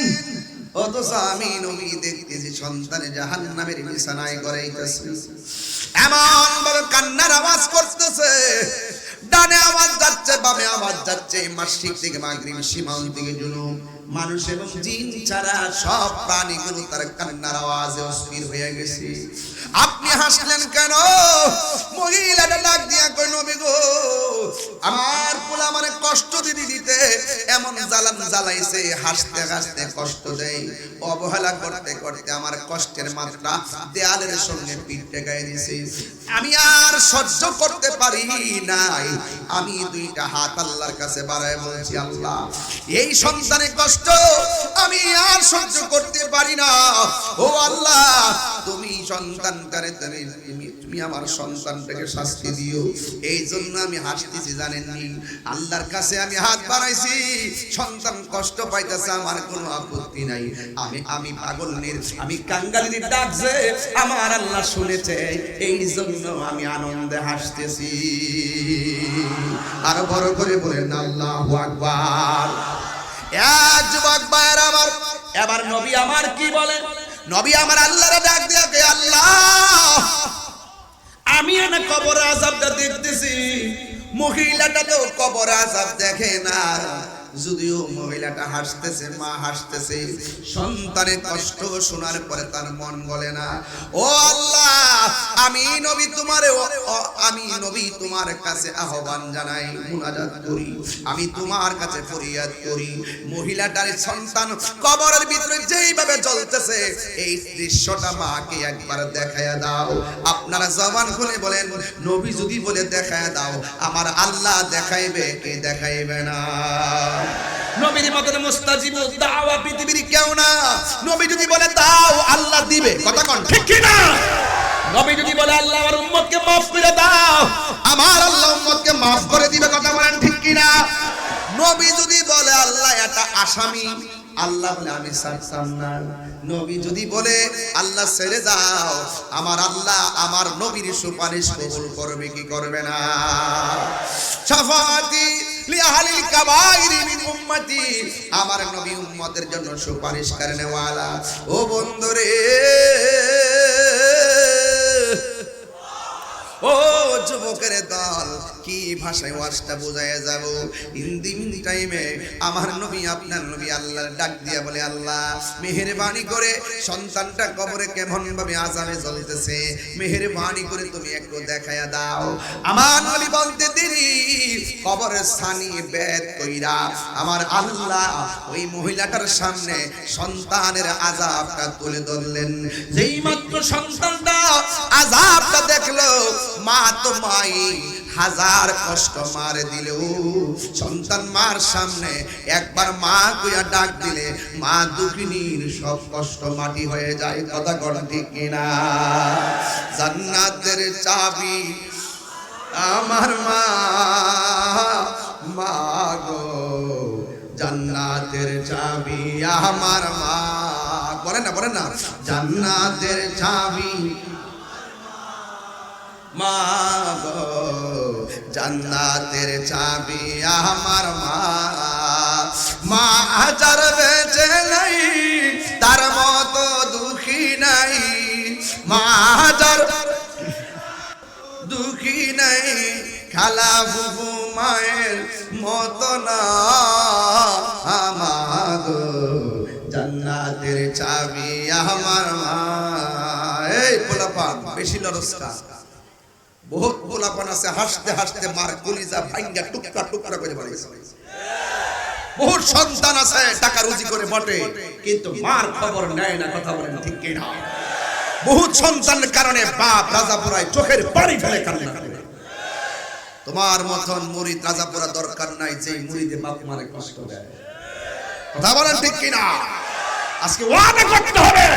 A: অথচ আমি নবী দেখতেছি সন্তানে জাহান্নামের বিছানায় গড়াইতেছে, এমন ভাবে কান্নার আওয়াজ করতেছে, ডানে আওয়াজ যাচ্ছে বামে আওয়াজ যাচ্ছে, মাসিক থেকে মাগরিব সীমান্ত থেকে জুনুব, মানুষ এবং জিন ছাড়া সব প্রাণীগুলো তার কান্নার আওয়াজে অস্থির হয়ে গেছে। আপনি হাসলেন কেন? মহিলাটা ডাক দিয়া কই নবী গো, আমার পোলা মানে কষ্ট দিতে এমন জ্বালান জ্বালাইছে, হাসতে হাসতে কষ্ট দেয়, অবহেলা করতে করতে আমার কষ্টের মাত্রা দেয়ালের সঙ্গে পিঠ টেকাই দিছে, আমি আর সহ্য করতে পারি নাই। আমি দুইটা হাত আল্লাহর কাছে বাড়ায় বলছি, আল্লাহ এই সন্তানের কষ্ট আমি আর সহ্য করতে পারি না, ও আল্লাহ তুমি সন্তানটারে তুমি আমার সন্তানটাকে শাস্তি দিও। এই জন্য আমি হাসতেছি জানেননি, আল্লাহর কাছে আমি হাত বাড়াইছি, সন্তান কষ্ট পাইতেছে আমার কোনো আপত্তি নাই, আমি পাগলের আমি কাঙ্গালির ডাক যে আমার আল্লাহ শুনেছে, এই জন্য আমি আনন্দে হাসতেছি। আরো বড় করে বলেন আল্লাহু আকবার। যুবক ভাইরা আমার, এবার নবী আমার কি বলেন? নবী আমার আল্লাহরে ডাক দিয়া কে, আল্লাহ আমি না কবর আযাবটা দেখতেছি, মহিলাটা তো কবর আযাব দেখে না, যদিও মহিলাটা হাসতেছে, মা হাসতেছে, সন্তানের কষ্ট শোনার পরে তার মন গলে না। ও আল্লাহ আমি নবী তোমার কাছে আহ্বান জানাই, মুনাজাত করি, আমি তোমার কাছে ফরিয়াদ করি, মহিলাটার সন্তান কবরের ভিতরে যেইভাবে জ্বলতেছে এই দৃশ্যটা মাকে একবার দেখায়া দাও। আপনারা জবান খুলে বলেন, নবী যদি বলে দেখায়া দাও, আমার আল্লাহ দেখাইবে কে দেখাইবে না? নবীর মতন মুস্তাজিবু দাওয়া পৃথিবীর কেউ না। নবী যদি বলে দাও আল্লাহ দিবে, কথা কোন ঠিক কি না? নবী যদি বলে আল্লাহ আমার উম্মতকে maaf করে দাও, আমার আল্লাহ উম্মতকে maaf করে দিবে, কথা বলেন ঠিক কি না? নবী যদি বলে আল্লাহ এটা আসামি, আল্লাহ বলে আমি ছাড়তাম না। নবী যদি বলে আল্লাহ ছেড়ে দাও, আমার আল্লাহ আমার নবীর সুপারিশ কবুল করবে কি করবে না? শাফাআতি লিআহলিল কাবাইর মিন উম্মতি, আমার নবী উম্মতের জন্য সুপারিশ করেনওয়ালা। ও বন্ধুরে, ও যুবকের দল, কি ভাষায় ওয়াজটা বোঝায় যাব? ইন দি মিন টাইমে আমার নবী আপনার নবী আল্লাহর ডাক দিয়া বলে, আল্লাহ মেহেরবানি করে সন্তানটা কবরে কেমন ভাবে আযাবে জ্বলতেছে, মেহেরবানি করে তুমি একটু দেখায়া দাও। আমার নবী বলতে দেরি, কবরের ছানি বেদ কইরা আমার আল্লাহ ওই মহিলাটার সামনে সন্তানের আযাবটা তুলে ধরলেন। যেই মাত্র সন্তানটা আযাবটা দেখলো, মা তো মাই, হাজার কষ্ট মারে দিলেও সন্তান মার সামনে একবার মা কইয়া ডাক দিলে মা দুঃখিনীর সব কষ্ট মাটি হয়ে যায়, কথা কোন ঠিক কিনা? জান্নাতের চাবি আমার মা, মা গো জান্নাতের চাবি আমার মা, বলেন না জান্নাতের চাবি মা গো, জান্নাতের চাবি আমার মা, মা হাজার বেঁচে নাই তার মতো দুঃখী নাই, মা হাজার দুঃখী নাই, খালা বুবু মায়ের মতো না, আমার গো জান্নাতের চাবি আমার মা। এই পোলাপান বেশি লরস্কা, বহুত পোলাপান আছে হাসতে হাসতে মার কলিজা ভাঙ্গা টুকরা টুকরা করে বাড়াইছে। বহুত সন্তান আছে টাকা রুজি করে বটে, কিন্তু মার খবর নেয় না, কথা বলেন ঠিক কি না? বহুত সন্তানের কারণে বাপ রাজাপুরায় চোখের পানি ফেলে কান্না করে। তোমার মতন মুরিদ রাজাপুরা দরকার নাই যে মুরিদে বাপ মারে কষ্ট দেয়, কথা বলেন ঠিক কি না? আজকে ওয়াদা করতে হবে,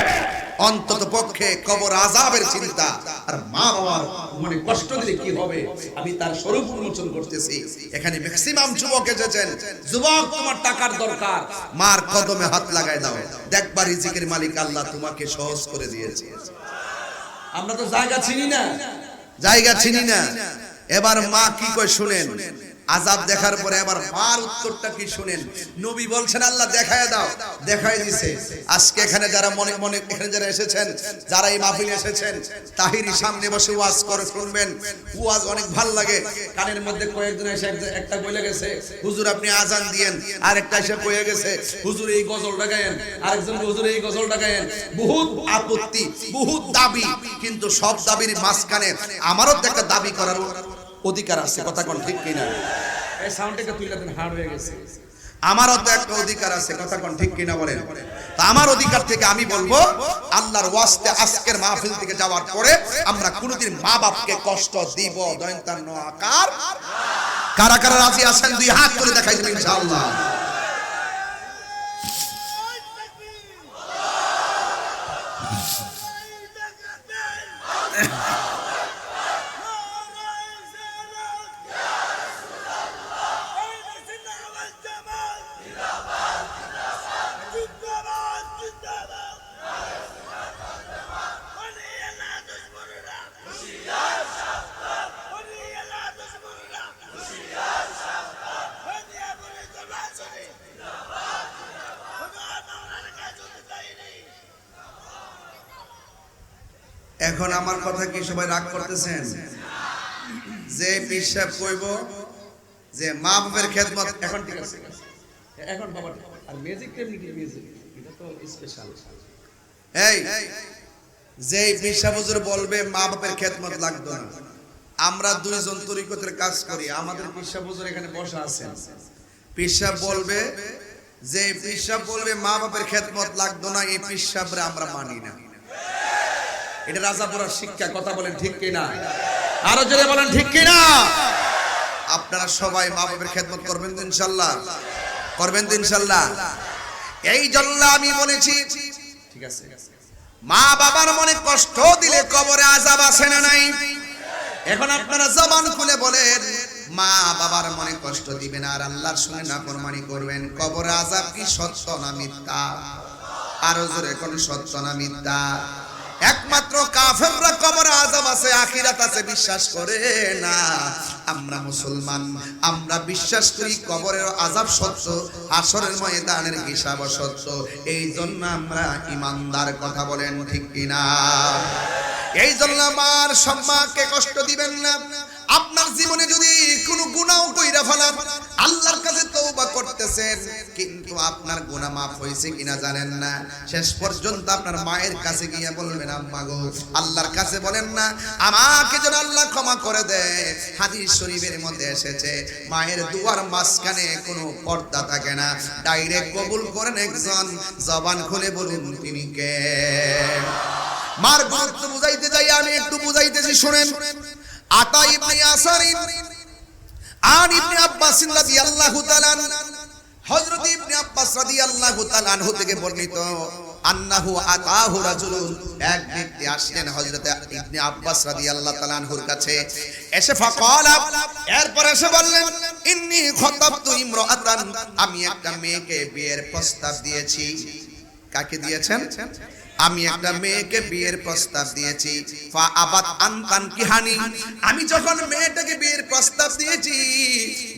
A: অন্তত পক্ষে কবর আযাবের চিন্তা আর মা বাবার মনে কষ্ট দিলে কি হবে আমি তার স্বরূপ উন্মোচন করতেছি। এখানে ম্যাক্সিমাম যুবক এসেছেন। যুবক, তোমার টাকার দরকার, মার কদমে হাত লাগায় দাও, দেখবা রিজিকের মালিক আল্লাহ তোমাকে সহজ করে দিয়েছে। আমরা তো জায়গা চিনি না। এবার মা কি কয় শুনেন, আযাব দেখার পরে আবার মার উত্তরটা কি শুনেন। নবী বলছেন আল্লাহ দেখায় দাও, দেখায় দিয়েছে। আজকে এখানে যারা মনে এখানে যারা এসেছেন, যারা এই মাহফিলে এসেছেন, তাহিরি সামনে বসে ওয়াজ করে শুনবেন। ওয়াজ অনেক ভালো লাগে। কানের মধ্যে কয়েকজন এসে একটা বলে গেছে, হুজুর আপনি আজান দিয়েন, আরেকটা এসে কয়ে গেছে হুজুর এই গজলটা গায়েন, আরেকজন হুজুর এই গজলটা গায়েন। বহুত আপত্তি, বহুত দাবি, কিন্তু সব দাবির মাঝখানে আমারও তো একটা দাবি করার অধিকার আছে। কথা কোন ঠিক কিনা? এই সাউন্ডটা তুইলা দেন, হার্ড হয়ে গেছে। আমারও তো একটা অধিকার আছে। কথা কোন ঠিক কিনা বলেন? তা আমার অধিকার থেকে আমি বলবো, আল্লাহর ওয়াস্তে আজকের মাহফিল থেকে যাওয়ার পরে আমরা কোনোদিন মা বাপকে কষ্ট দিব দয়ন্তার নো আকার। কারা কারা রাজি আছেন দুই হাত তুলে দেখাই দিবেন ইনশাআল্লাহ। এখন আমার কথা কি সবাই রাগ করতেছেন? যে পিসাব কইব যে মা বাবার খেদমত, এখন ঠিক আছে, এখন বাবা আর মিউজিক কেমনি কি মিউজিক, এটা তো স্পেশাল। এই যে পিসাব হুজুর বলবে মা বাবার খেদমত লাগতো না, আমরা দুইজন তরিকতের কাজ করি, আমাদের পিসাব হুজুর এখানে বসা আছেন। পিসাব বলবে, যে পিসাব বলবে মা বাবার খেদমত লাগতো না, এই পিসাবরে আমরা মানি না। এটা রাজাপুরার শিক্ষা। কথা বলেন ঠিক কিনা? আরো জোরে বলেন ঠিক কিনা? আপনারা সবাই মা বাবার খেদমত করবেন তো ইনশাআল্লাহ? করবেন তো ইনশাআল্লাহ? এই জন্য আমি বলেছি, ঠিক আছে, মা বাবার মনে কষ্ট দিলে কবরে আযাব আছে না নাই? এখন আপনারা জবান খুলে বলেন, মা বাবার মনে কষ্ট দিবেন আর আল্লাহর সঙ্গে নাফরমানি করবেন, কবরে আযাব কি সত্য না মিথ্যা? আরো জোরে কোন সত্য না মিথ্যা? একমাত্র কাফেররা কবরে আযাব আছে, আখিরাত আছে বিশ্বাস করে না। আমরা মুসলমান, আমরা বিশ্বাস করি কবরের আযাব সত্য, হাশরের ময়দানের হিসাব সত্য। এই জন্য আমরা ঈমানদার। কথা বলেন ঠিক কিনা? এই জন্য মার সম্মানকে কষ্ট দিবেন না। আপনার জীবনে যদি কোনো গুনাহ কইরা ফেলেন, আল্লাহর কাছে তওবা করতেছেন, কিন্তু আপনার গুনাহ মাফ হয়েছে কিনা জানেন না, শেষ পর্যন্ত আপনার মায়ের কাছে গিয়ে বলবেন আম্মা গো, আল্লাহর কাছে বলেন না আমাকে যেন আল্লাহ ক্ষমা করে দেয়। হাদিস শরীফের মধ্যে এসেছে, মায়ের দুয়ার মাঝখানে কোনো পর্দা থাকে না, ডাইরেক্ট কবুল করেন একজন। জবান খুলে বলুন তিনি কে? মার গুরুত্ব বুঝাইতে যাই আমি একটু বুঝাইতেছি, শুনেন। আতা ইবনে ইয়াসার আন ইবনে আব্বাস রাদিয়াল্লাহু তাআলা, হযরত ইবনে আব্বাস রাদিয়াল্লাহু তাআলা আনহু থেকে বর্ণিত, আন্নাহু আতাহু রাজুলুন, এক ব্যক্তি আসলেন হযরত ইবনে আব্বাস রাদিয়াল্লাহু তাআলা আনহুর কাছে, এসে ফাকালা, এরপর এসে বললেন, ইন্নী খাতাবতু ইমরাআতান, আমি একটা মেয়েকে বিয়ের প্রস্তাব দিয়েছি। কাকে দিয়েছেন? আমি একটা মেয়েকে বিয়ের প্রস্তাব দিয়েছি। ফা আবাত আনতান কিহানি, আমি যখন মেয়েটাকে বিয়ের প্রস্তাব দিয়েছি,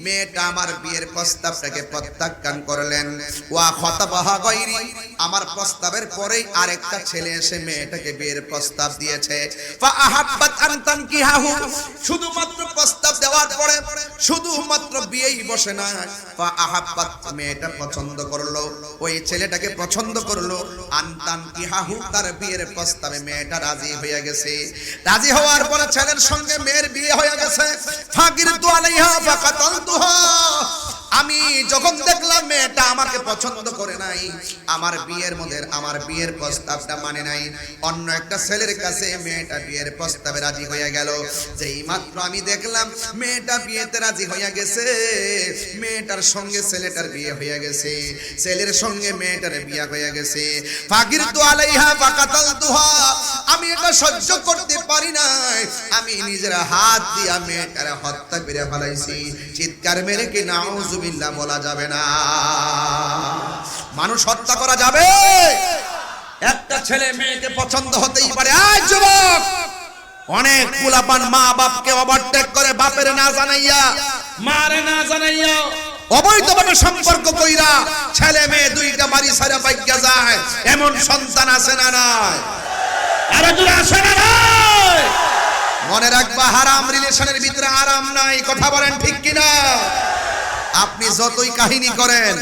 A: মেয়েটা আমার বিয়ের প্রস্তাবটাকে প্রত্যাখ্যান করলেন। ওয়া খাতাবাহা গায়রি, আমার প্রস্তাবের পরেই আরেকটা ছেলে এসে মেয়েটাকে বিয়ের প্রস্তাব দিয়েছে। ফা আহাব্বাত আনতান কিহাহু, শুধুমাত্র প্রস্তাব দেওয়ার পরে শুধুমাত্র বিয়েই বসে না, ফা আহাব্বাত, মেয়েটা পছন্দ করলো, ওই ছেলেটাকে পছন্দ করলো, আনতান কিহাহু, তার বিয়ের প্রস্তাবে মেয়েটা রাজি হয়ে গেছে। রাজি হওয়ার পরে ছেলের সঙ্গে মেয়ের বিয়ে হয়ে গেছে। ফাকিরতু আলাইহা ফাকাতালতুহা, আমি যখন দেখলাম মেয়েটা আমাকে পছন্দ করে নাই, আমার বিয়ের প্রস্তাবটা মানে নাই, অন্য একটা ছেলের কাছে মেয়েটা বিয়ের প্রস্তাবে রাজি হয়ে গেল। যেই মাত্র আমি দেখলাম মেয়েটা বিয়েতে রাজি হয়ে গেছে, মেয়েটার সঙ্গে ছেলেটার বিয়ে হয়ে গেছে, ছেলের সঙ্গে মেয়েটার বিয়ে হয়ে গেছে, ফাকিরতু আলাইহা ফাকাতালতুহা, আমি এটা সহ্য করতে পারি নাই, আমি নিজের হাত দিয়ে মেয়েটার হত্যা করে ফেলাইছি। চিৎকার মেরে কি নাউজুবিল্লাহ বলা যাবে না? মানুষ হত্যা করা যাবে? একটা ছেলে মেয়েকে পছন্দ হতেই পারে। এই যুবক, অনেক পোলাপান মা বাপকে ওভারটেক করে, বাপের না জানাইয়া মারে না জানাইয়া অবৈধভাবে সম্পর্ক কইরা ছেলে মেয়ে দুইটা বাড়ি ছাড়া বাইকা যায়, এমন সন্তান আছে না নাই? আরে দূর আছে না নাই? মনে রাখবা, হারাম রিলেশনের ভিতরে আরাম নাই। কথা বলেন ঠিক কিনা? আপনি যতই কাহিনী করেন,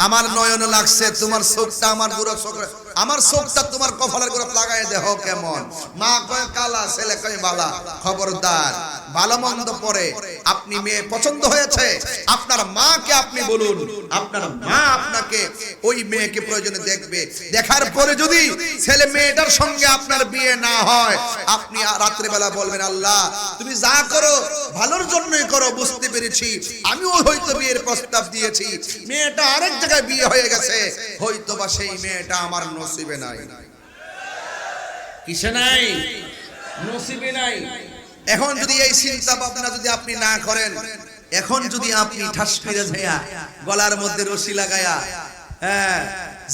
A: আমার নয়ন লাগছে, তোমার চোখটা আমার বুড়ো চোখ, আমার চোখটা তোমার কপালের গোড়া লাগায় দেহ কেমন। মা কয় কালা, ছেলে কয় বালা। খবরদার, ভালো মন্দ পরে আপনি মেয়ে পছন্দ হয়েছে, আপনার মাকে আপনি বলুন, আপনার মা আপনাকে ওই মেয়েকে প্রয়োজনে দেখবে। দেখার পরে যদি ছেলে মেয়েটার সঙ্গে আপনার বিয়ে না হয়, আপনি রাত্রিবেলা বলবেন, আল্লাহ তুমি যা করো ভালোর জন্যই করো, বুঝতে পেরেছি আমিও হয়তো বিয়ের প্রস্তাব দিয়েছি, মেয়েটা আরেক জায়গায় বিয়ে হয়ে গেছে, হয়তো বা সেই মেয়েটা আমার নসিবে নাই। কিসে নাই? নসিবে নাই। এখন যদি এই চিন্তা ভাবনা যদি আপনি না করেন, এখন যদি আপনি ঠাস করে যায়া গলার মধ্যে রশি লাগায়া, হ্যাঁ,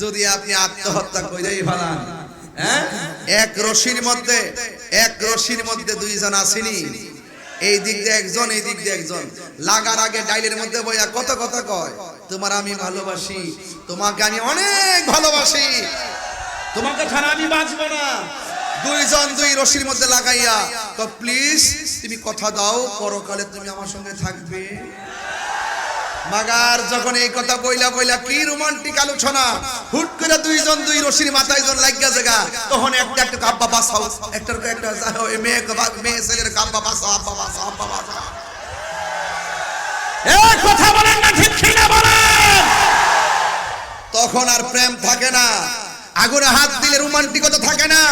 A: যদি আপনি আত্মহত্যা কইরাই ফেলান, হ্যাঁ, এক রশির মধ্যে দুইজন আসেনি, এই দিক দিয়ে একজন, এই দিক দিয়ে একজন, লাগার আগে ডাইলের মধ্যে বইয়া কত কথা কয়, তোমার আমি ভালোবাসি, তোমাকে আমি অনেক ভালোবাসি, তোমাকে ছাড়া আমি বাঁচবো না। দুইজন দুই রশির মধ্যে লাগাইয়া, তো প্লিজ তুমি কথা দাও পরকালে তুমি আমার সঙ্গে থাকবে। মাগার যখন এই কথা বইলা কি রোমান্টিক আলোচনা, হুট করে দুইজন দুই রশির মাথায় জন লাগিয়া জায়গা, তখন একটা একটা কাব্বা বাসাও, একটা মেয়ে ছেলের কাব্বা বাসাও, আব্বা বাসাও, আব্বা বাসাও। এই কথা বলেন না ঠিক কিনা বলেন? তখন আর প্রেম থাকে না, আগুনে হাত দিলে রোমান্টিকতা থাকে না।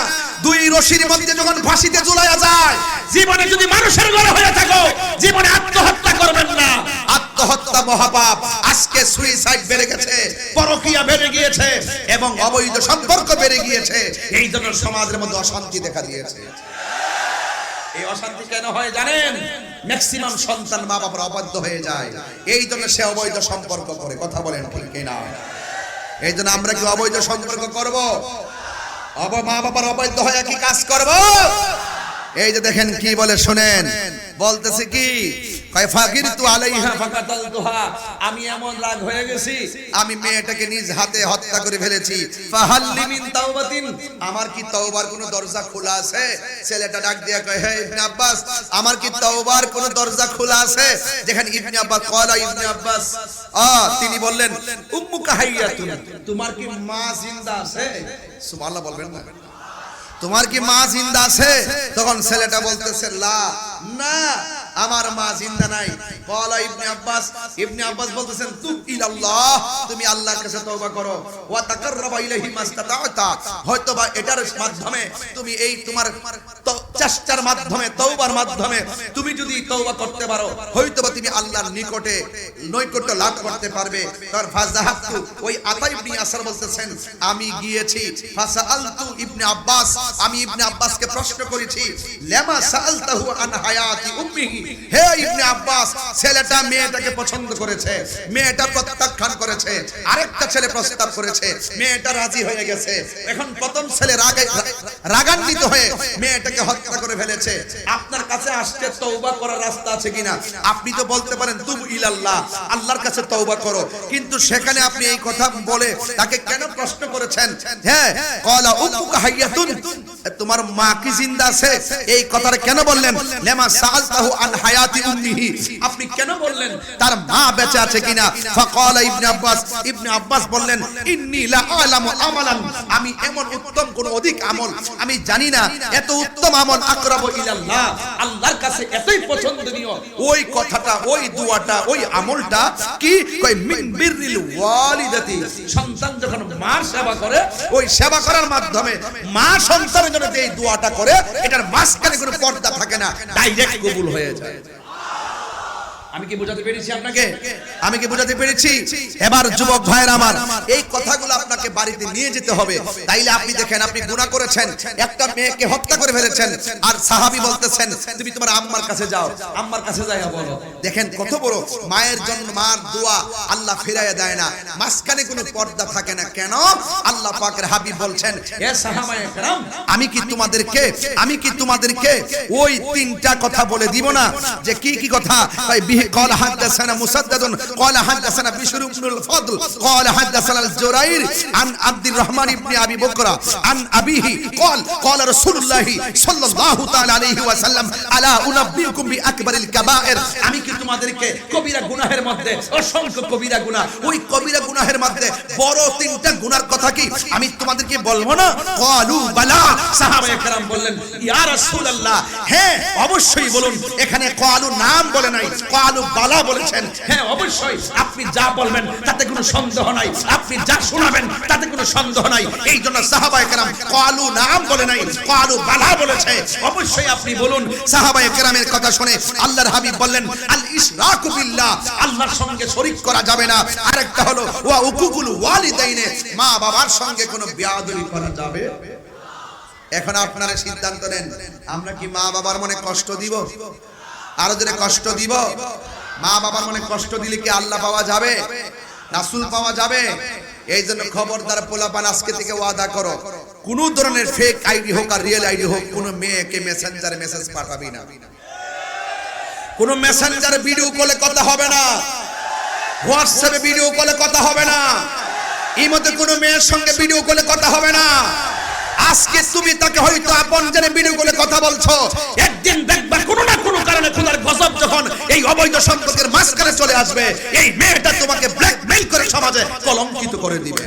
A: দুই রশির মধ্যে যখন ফাঁসিতে ঝুলাইয়া যায়, জীবনে যদি মানুষের ঘরে হয়ে থাকো, জীবনে আত্মহত্যা করবেন না। আত্মহত্যা মহাপাপ। আজকে সুইসাইড বেড়ে গেছে, পরকীয়া বেড়ে গিয়েছে এবং অবৈধ সম্পর্ক বেড়ে গিয়েছে। এই জন্য সমাজের মধ্যে অশান্তি দেখা দিয়েছে। এই অশান্তি কেন হয় জানেন? ম্যাক্সিমাম সন্তান মা বাবার অবাধ্য হয়ে যায়, এই জন্য সে অবৈধ সম্পর্ক করে। কথা বলেন ঠিক কিনা? এই জন্য আমরা কি অবৈধ সম্পর্ক করব? মা বাবার অবৈধ হয়ে কি কাজ করব? এই যে দেখেন কি বলে শুনেন, বলতেছে কি, ফাকিরতু আলাইহা ফাকাতালতুহা, আমি এমন রাগ হয়ে গেছি, আমি মেয়েটাকে নিজ হাতে হত্যা করে ফেলেছি। ফাহাল্লি মিন তাওবাতিন, আমার কি তওবার কোনো দরজা খোলা আছে? ছেলেটা ডাক দিয়া কয়, হে ইবনে আব্বাস, আমার কি তওবার কোনো দরজা খোলা আছে? যেখানে ইবনে আব্বাস কলা, ইবনে আব্বাস তিনি বললেন, উম্মুকা হাইয়াতুন, তোমার কি মা জিন্দা আছে? সুবহানাল্লাহ বলবেন না? তোমার কি মা জিন্দা আছে? তখন ছেলেটা বলতেছে, লা, না, আমার মা জিন্দা নাই। কলা ইবনে আব্বাস বলতেছেন, তুব ইলাল্লাহ, তুমি আল্লাহর কাছে তওবা করো, ওয়া তাকাররাবা ইলাইহি মাস্তাতা'তা, হয়তোবা এটার মাধ্যমে তুমি এই তোমার চেষ্টার মাধ্যমে, তওবার মাধ্যমে তুমি যদি তওবা করতে পারো, হয়তোবা তুমি আল্লাহর নিকটে নৈকট্য লাভ করতে পারবে। তার ফাযাহাবতু, ওই আতা ইবনে ইয়াসার বলতেছেন, আমি গিয়েছি, ফাসাআলতু ইবনে আব্বাস, আমি ইবনে আব্বাসকে প্রশ্ন করেছি, লামা সাআলতাহু আন হায়াতি উম্মিহি, হে ইবনে আব্বাস, ছেলেটা মেয়েটাকে পছন্দ করেছে, মেয়েটা প্রত্যাখ্যান করেছে, আরেকটা ছেলে প্রস্তাব করেছে, মেয়েটা রাজি হয়ে গেছে, এখন প্রথম ছেলে রাগান্বিত হয়ে মেয়েটাকে হত্যা করে ফেলেছে, আপনার কাছে আসছে তওবা করার রাস্তা আছে কিনা? আপনি তো বলতে পারেন তুব ইলাল্লাহ, আল্লাহর কাছে তওবা করো, কিন্তু সেখানে আপনি এই কথা বলে তাকে কেন প্রশ্ন করেছেন? হ্যাঁ, কলা উম্মুকা হাইয়াতুন, তোমার মা কি জিন্দা আছে? এই কথাটা কেন বললেন? লামা সাআলতাহু আন হায়াতি উম্মিহি, আপনি কেন বললেন তার মা বেঁচে আছে কিনা? ফাকালা ইবনে আব্বাস বললেন, ইন্নী লা আলামু আমালান, আমি এমন উত্তম কোন অধিক আমল আমি জানি না, এত উত্তম আমল আকরাবু ইলাল্লাহ, আল্লাহ আল্লাহর কাছে এতই পছন্দনীয় ওই কথাটা, ওই দোয়াটা, ওই আমলটা কি কই মিন বিররিল ওয়ালিদাতি, সন্তান যখন মার সেবা করে ওই সেবা করার মাধ্যমে মা সন্তানের জন্য এই দোয়াটা করে এটার মাঝখানে কোনো পর্দা থাকে না, ডাইরেক্ট কবুল হয়ে যায়। আমি কি বোঝাতে পেরেছি আপনাকে? আমি কি বোঝাতে পেরেছি? এবার যুবক ভাইরা আমার, এই কথাগুলো আপনাকে বাড়িতে নিয়ে যেতে হবে। তাইলে আপনি দেখেন, আপনি গুনাহ করেছেন, একটা মেয়েকে হত্যা করে ফেলেছেন, আর সাহাবী বলতেছেন তুমি তোমার আম্মার কাছে যাও, আম্মার কাছে যাইয়া বলো। দেখেন কত বড় মায়ের জন্য, মার দোয়া আল্লাহ ফিরাইয়া দেয় না, মাঝখানে কোনো পর্দা থাকে না। কেন? আল্লাহ পাকের হাবিব বলছেন, হে সাহাবায়ে কেরাম, আমি কি তোমাদেরকে ওই তিনটা কথা বলে দিব না? যে কি কি কথা? قال حدثنا مسدد قال حدثنا بشر بن الفضل قال حدثنا الزرير عن عبد الرحمن بن ابي بكر عن ابيه قال رسول الله صلى الله تعالى عليه وسلم الا انبئكم باكبر الكبائر, আমি কি তোমাদেরকে কবিরা গুনাহের মধ্যে, অসংখ্য কবিরা গুনাহ, ওই কবিরা গুনাহের মধ্যে বড় তিনটা গুনার কথা কি আমি তোমাদেরকে বলবো না? ক্বালু বালা, সাহাবায়ে কেরাম বললেন ইয়া রাসূলুল্লাহ, হ্যাঁ অবশ্যই বলুন। এখানে ক্বালু নাম বলে নাই, ক্বালু বালা বলেছেন। হ্যাঁ অবশ্যই, আপনি যা বলবেন তাতে কোনো সন্দেহ নাই, আপনি যা শোনাবেন তাতে কোনো সন্দেহ নাই। এই জন্য সাহাবায়ে কেরাম ক্বালু নাম বলে নাই, ক্বালু বালা বলেছে। অবশ্যই আপনি বলুন। সাহাবায়ে কেরামের কথা শুনে আল্লাহর হাবিব বললেন আল ইশরাকু বিল্লাহ, আল্লাহর সঙ্গে শরীক করা যাবে না। আরেকটা হলো ওয়া উকুকুল ওয়ালিদাইনে, মা বাবার সঙ্গে কোনো বেয়াদবি করা যাবে। এখন আপনারা সিদ্ধান্ত নেন, আমরা কি মা বাবার মনে কষ্ট দিব? আরো জোরে কষ্ট দিব? মা বাবার মনে কষ্ট দিলে কি আল্লাহ পাওয়া যাবে, রাসূল পাওয়া যাবে? এই জন্য খবরদার পোলাপান, আজকে থেকে ওয়াদা করো, কোন ধরনের ফেক আইডি হোক আর রিয়েল আইডি হোক, কোন মেয়েকে মেসেঞ্জারে মেসেজ পাঠাবি না, কোন মেসেঞ্জারে ভিডিও কলে কথা হবে না, হোয়াটসঅ্যাপে ভিডিও কলে কথা হবে না, ইমোতে কোন মেয়ের সঙ্গে ভিডিও কলে কথা হবে না। আজকে তুমি তাকে হয়তো আপন জেনে ভিডিও কলে কথা বলছো, একদিন দেখবা কোনো না কোনো কারণে খোদার গজব যখন এই অবৈধ সম্পর্কের মাঝখানে চলে আসবে, এই মেয়েটা তোমাকে ব্ল্যাকমেইল করে সমাজে কলঙ্কিত করে দিবে।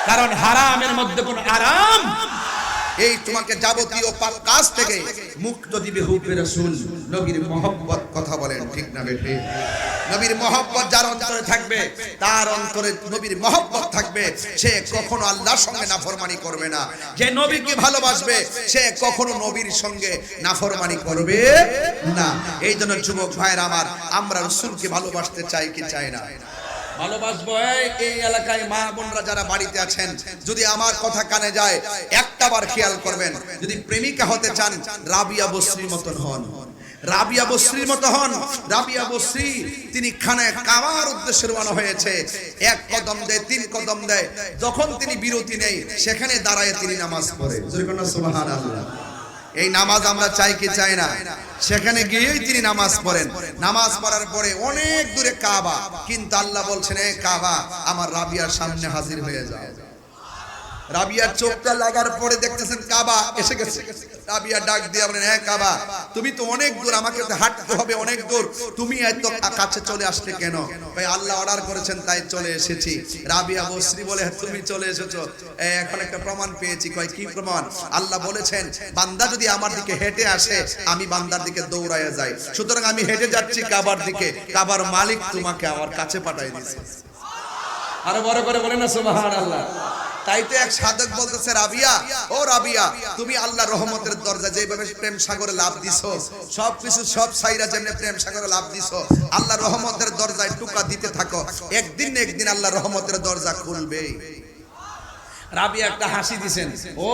A: কারণ হারামের মধ্যে কোনো আরাম, এই তোমাকে যাবতীয় পাপ কাজ থেকে মুক্ত দিবে হুব্বে রাসূল, নবীর মহব্বত। কথা বলেন ঠিক না বেঠে? নবীর মহব্বত যার অন্তরে থাকবে, তার অন্তরে নবীর মহব্বত থাকবে, সে কখনো আল্লাহর সঙ্গে নাফরমানি করবে না। যে নবীকে ভালোবাসবে সে কখনো নবীর সঙ্গে নাফরমানি করবে না। এই জন্য যুবক ভাইরা আমার, আমরা রাসূলকে ভালোবাসতে চাই কি চাই না? ভালোবাসবো। এই এলাকায় মা বোনরা যারা বাড়িতে আছেন, যদি আমার কথা কানে যায়, একটাবার খেয়াল করবেন, যদি প্রেমিকা হতে চান রাবিয়া বসরির মতন হন, রাবিয়া বসরির মতো হন। রাবিয়া বসরি তিনি খানায় কাবার উদ্দেশ্যে রওনা হয়েছে, এক কদম দেয়, তিন কদম দেয়, যখন তিনি বিরতি নেই সেখানে দাঁড়ায় তিনি নামাজ পড়ে। সুবহানাল্লাহ। এই নামাজ আমরা চাই কি চাই না? সেখানে গিয়েই তিনি নামাজ পড়েন। নামাজ পড়ার পরে অনেক দূরে কাবা, কিন্তু আল্লাহ বলছেন এই কাবা আমার রাবিয়ার সামনে হাজির হয়ে যাও। রাবিয়ার চোখটা লাগার পরে দেখতেছেন কাবা এসে গেছে। রাবিয়া ডাক দিয়ে বলেন, হ্যাঁ কাবা, তুমি তো অনেক দূর, আমাকে তো হাঁটতে হবে অনেক দূর, তুমি এত কাছে চলে আসলে কেন? ভাই আল্লাহ অর্ডার করেছেন তাই চলে এসেছি। রাবিয়া বসরি বলে, তুমি চলে এসেছো, এখন একটা প্রমাণ পেয়েছি। কয় কি প্রমাণ? আল্লাহ বলেছেন বান্দা যদি আমার দিকে হেঁটে আসে আমি বান্দার দিকে দৌড়াইয়া যাই, সুতরাং আমি হেঁটে যাচ্ছি কাবার দিকে, কাবার মালিক তোমাকে আমার কাছে পাঠিয়ে দিয়েছে। আরো বড় করে বলেন না সুবহানাল্লাহ। তাই তো এক সাধক বলতেছে, রাবিয়া, ও রাবিয়া, তুমি আল্লাহর রহমতের দরজা যেভাবে প্রেম সাগরে লাভ দিছো, সবকিছু সব সাইরা যেমনি প্রেম সাগরে লাভ দিছো, আল্লাহর রহমতের দরজায় টুকা দিতে থাকো, একদিন না একদিন আল্লাহর রহমতের দরজা খুলবে। রাবিয়া একটা হাসি দিছেন, ও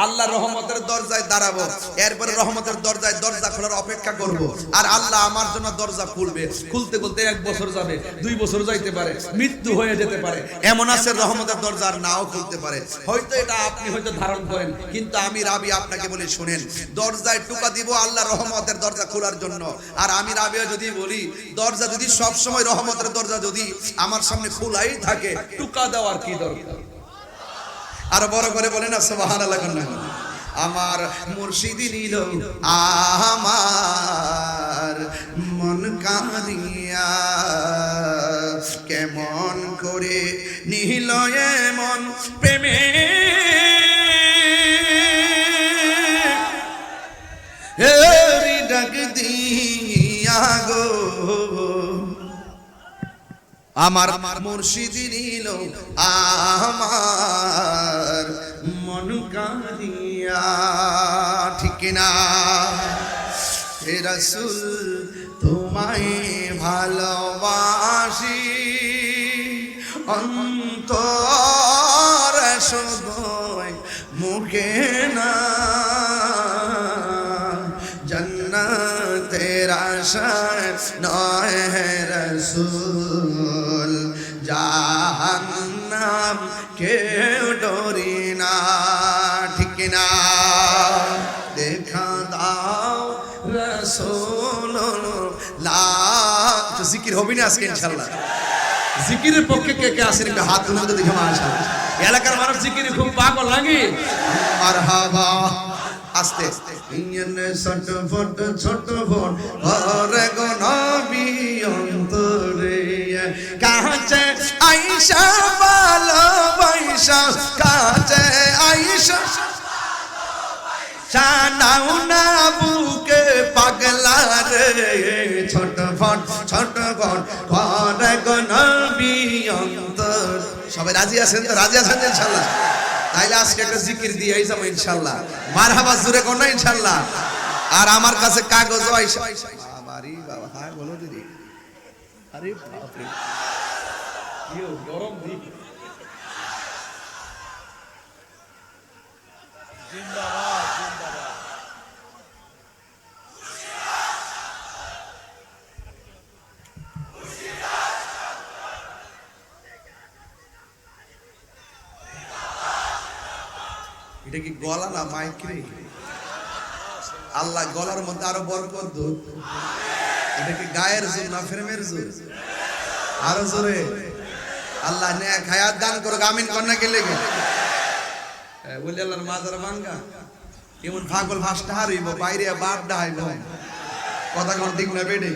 A: আল্লাহর রহমতের দরজায় দাঁড়াবো, এরপরে রহমতের দরজায় দরজা খোলার অপেক্ষা করব, আর আল্লাহ আমার জন্য দরজা খুলবে। খুলতে খুলতে 1 বছর যাবে, 2 বছর যাইতে পারে, মৃত্যু হয়ে যেতে পারে, এমন আছে রহমতের দরজা আর নাও খুলতে পারে। হয়তো এটা আপনি হয়তো ধারণ করেন, কিন্তু আমি রাবিয়া আপনাকে বলি শুনেন, দরজায় টুকা দিব আল্লাহর রহমতের দরজা খোলার জন্য, আর আমি রাবিয়া যদি বলি দরজা যদি সব সময় রহমতের দরজা যদি আমার সামনে খোলাই থাকে, টুকা দেওয়ার কি দরকার? আর বড় করে বলেন না সুবহানাল্লাহ। আমার মুর্শিদি নিল আমার মন কাঁদিয়া, কেমন করে নিল এমন প্রেমে হে ডাক দিয়া গো আমার মুর্শিদ নিল আমার মন কাঁদিয়া ঠিক না হে রাসূল তোমায় ভালোবাসি অন্তর সদয় মুখে না জান্নাতের আশায় নয় হে রাসূল জাহান্নাম কেউ ডরি না ঠিক না দেখা দাও রাসূলুল্লাহ তো জিকির হবে না আজকে ইনশাআল্লাহ জিকিরের পক্ষে কে কে আসেন একটু হাত তুলে দেখে মাশাআল্লাহ এলাকার মানুষ জিকিরে খুব পাগল লাগে মারহাবা আস্তে আস্তে ইঞ্জিনে ছোট ফট ওরে গো নবী অন্তরে কাছে আয়েশা ভালোবাসা কাছে আয়েশা জানাও না বুকে পাগলা রে ছোট ফট ওরে গো নবী অন্তর সবাই রাজি আছেন তো রাজি আছেন ইনশাআল্লাহ তাইলে আজকে একটা জিকির দিয়েই যাবো ইনশাআল্লাহ মারহাবা জোরে কোন না ইনশাআল্লাহ আর আমার কাছে কাগজ আইসা বাবারি বাবা হ্যাঁ বলো দিদি আরে বাপ রে কি গরম দিন জিন্দাবাদ জিন্দাবাদ এটা কি গলা না মাইক রে আল্লাহ গলার মধ্যে আরো বরকত দাও এটা কি গায়ের জোর না ফ্রেমের জোর আরো জোরে আল্লাহ নেক হায়াত দান করুক আমিন কন্যা কে লেগে বলি আল্লাহর মাজার ভাঙ্গা কেমন পাগল ভাষটা হারিব বাইরে বাপ ডাইব কথা কোন ঠিক না বেডে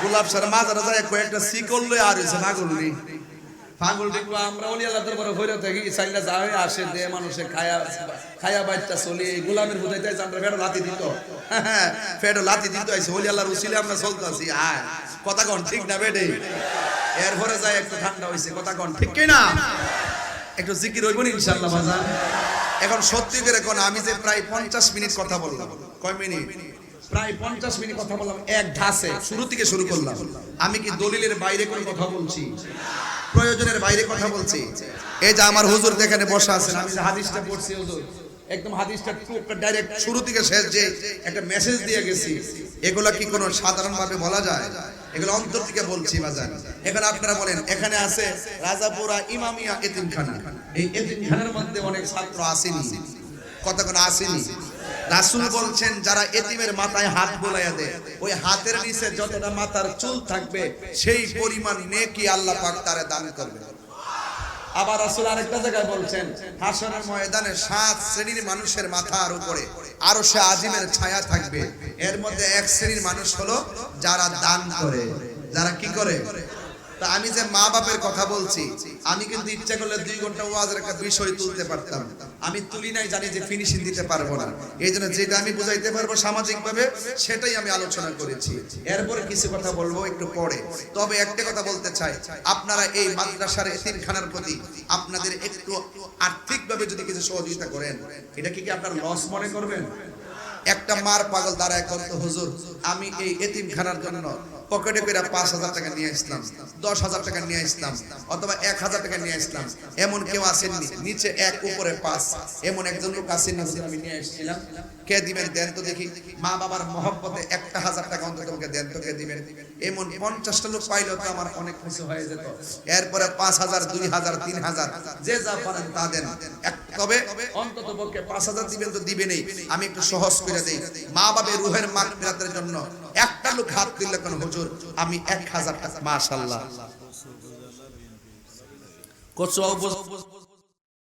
A: গোলাপ সার মাজারে যায় কয়েকটা শিকল লই আর হইছে পাগল নি পাগল দেখবো আমরা ওলি আল্লাহ দরবারে হইরা থাকি সাইলা যায় আসে দে মানুষে খায়া বাচ্চা চলে গোলামের বুঝাইতে আমরা ফেডো লাতি দিত ফেডো লাতি দিত আইছে ওলি আল্লাহর উসিলে আমরা চলতাছি আয় কথা কোন ঠিক না বেডে এরপরে যায় একটু ঠান্ডা হইছে কথা কোন ঠিক কি না একটু জিকির হইব ইনশাআল্লাহ বাজান এখন সত্যি করে কোন আমি যে প্রায় 50 মিনিট কথা বললাম কয় মিনিট প্রায় 50 মিনিট কথা বললাম এক ধাসে শুরু থেকে শুরু করলাম আমি কি দলিলের বাইরে কোন কথা বলছি প্রয়োজনের বাইরে কথা বলছি এই যে আমার হুজুর এখানে বসা আছেন আমি যে হাদিসটা পড়ছি হুজুর একদম হাদিসটা ডাইরেক্ট শুরু থেকে শেষ যে একটা মেসেজ দিয়ে গেছি এগুলা কি কোনো সাধারণ ভাবে বলা যায় এগুলো অন্তর থেকে বলছি বাজার এখন আপনারা বলেন এখানে আছে রাজাপুরা ইমামিয়া এতিমখানা এই এতিমখানার মধ্যে অনেক ছাত্র আসেনি কতক্ষণ আসেনি রাসূল বলছেন যারা এতিমের মাথায় হাত বোলাইয়া দেয় ওই হাতের নিচে যতটা মাথার চুল থাকবে সেই পরিমাণ নেকি আল্লাহ পাক তারে দান করবে আবার রাসূল আরেকটা জায়গায় বলছেন হাশরের ময়দানে 7 শ্রেণীর মানুষের মাথার উপরে আরশে আজিমের ছায়া থাকবে এর মধ্যে এক শ্রেণীর মানুষ হলো যারা দান করে যারা কি করে তা আমি যে মা বাপের কথা বলছি আমি কিন্তু ইচ্ছা করলে 2 ঘন্টা ওয়াজের একটা বিষয় তুলতে পারতাম আমি তুলি নাই জানি যে ফিনিশিং দিতে পারবো না এইজন্য যেটা আমি বুঝাইতে পারবো সামাজিক ভাবে সেটাই আমি আলোচনা করেছি এরপর কিছু কথা বলবো একটু পরে তবে একটা কথা বলতে চাই আপনারা এই মাদ্রাসার এতিমখানার প্রতি আপনাদের একটু আর্থিকভাবে যদি কিছু সহযোগিতা করেন এটা কি আপনারা লস মনে করবেন একটা মার পাগল দাঁড়ায় করত হুজুর আমি এই এতিমখানার জন্য পকেটে করে 5,000 টাকা নিয়ে আসলাম 10,000 টাকা নিয়ে আসলাম অথবা 1,000 টাকা নিয়ে আসলাম এমন কেউ আসেননি নিচে 1 উপরে 5 এমন একজন লোক আসেননি আমি নিয়ে আসছিলাম কে দিবেন দেন তো দেখি মা বাবার মহব্বতে 1,000 টাকা অন্তত আমাকে দেন তো কে দিবেন এমন 50টা লোক পাইলেও তো আমার অনেক খুশি হয়ে যেত এরপরে 5,000 2,000 3,000 যে যা পারেন তা দেন তবে অন্তত পক্ষে 5,000 দিবেন তো দিবেনই আমি একটু সহজ করে দেই মা বাবার রূহের মাগফিরাতের জন্য একটা লোক হাত দিলে কোন হুজুর আমি 1,000 টাকা মাশাআল্লাহ কত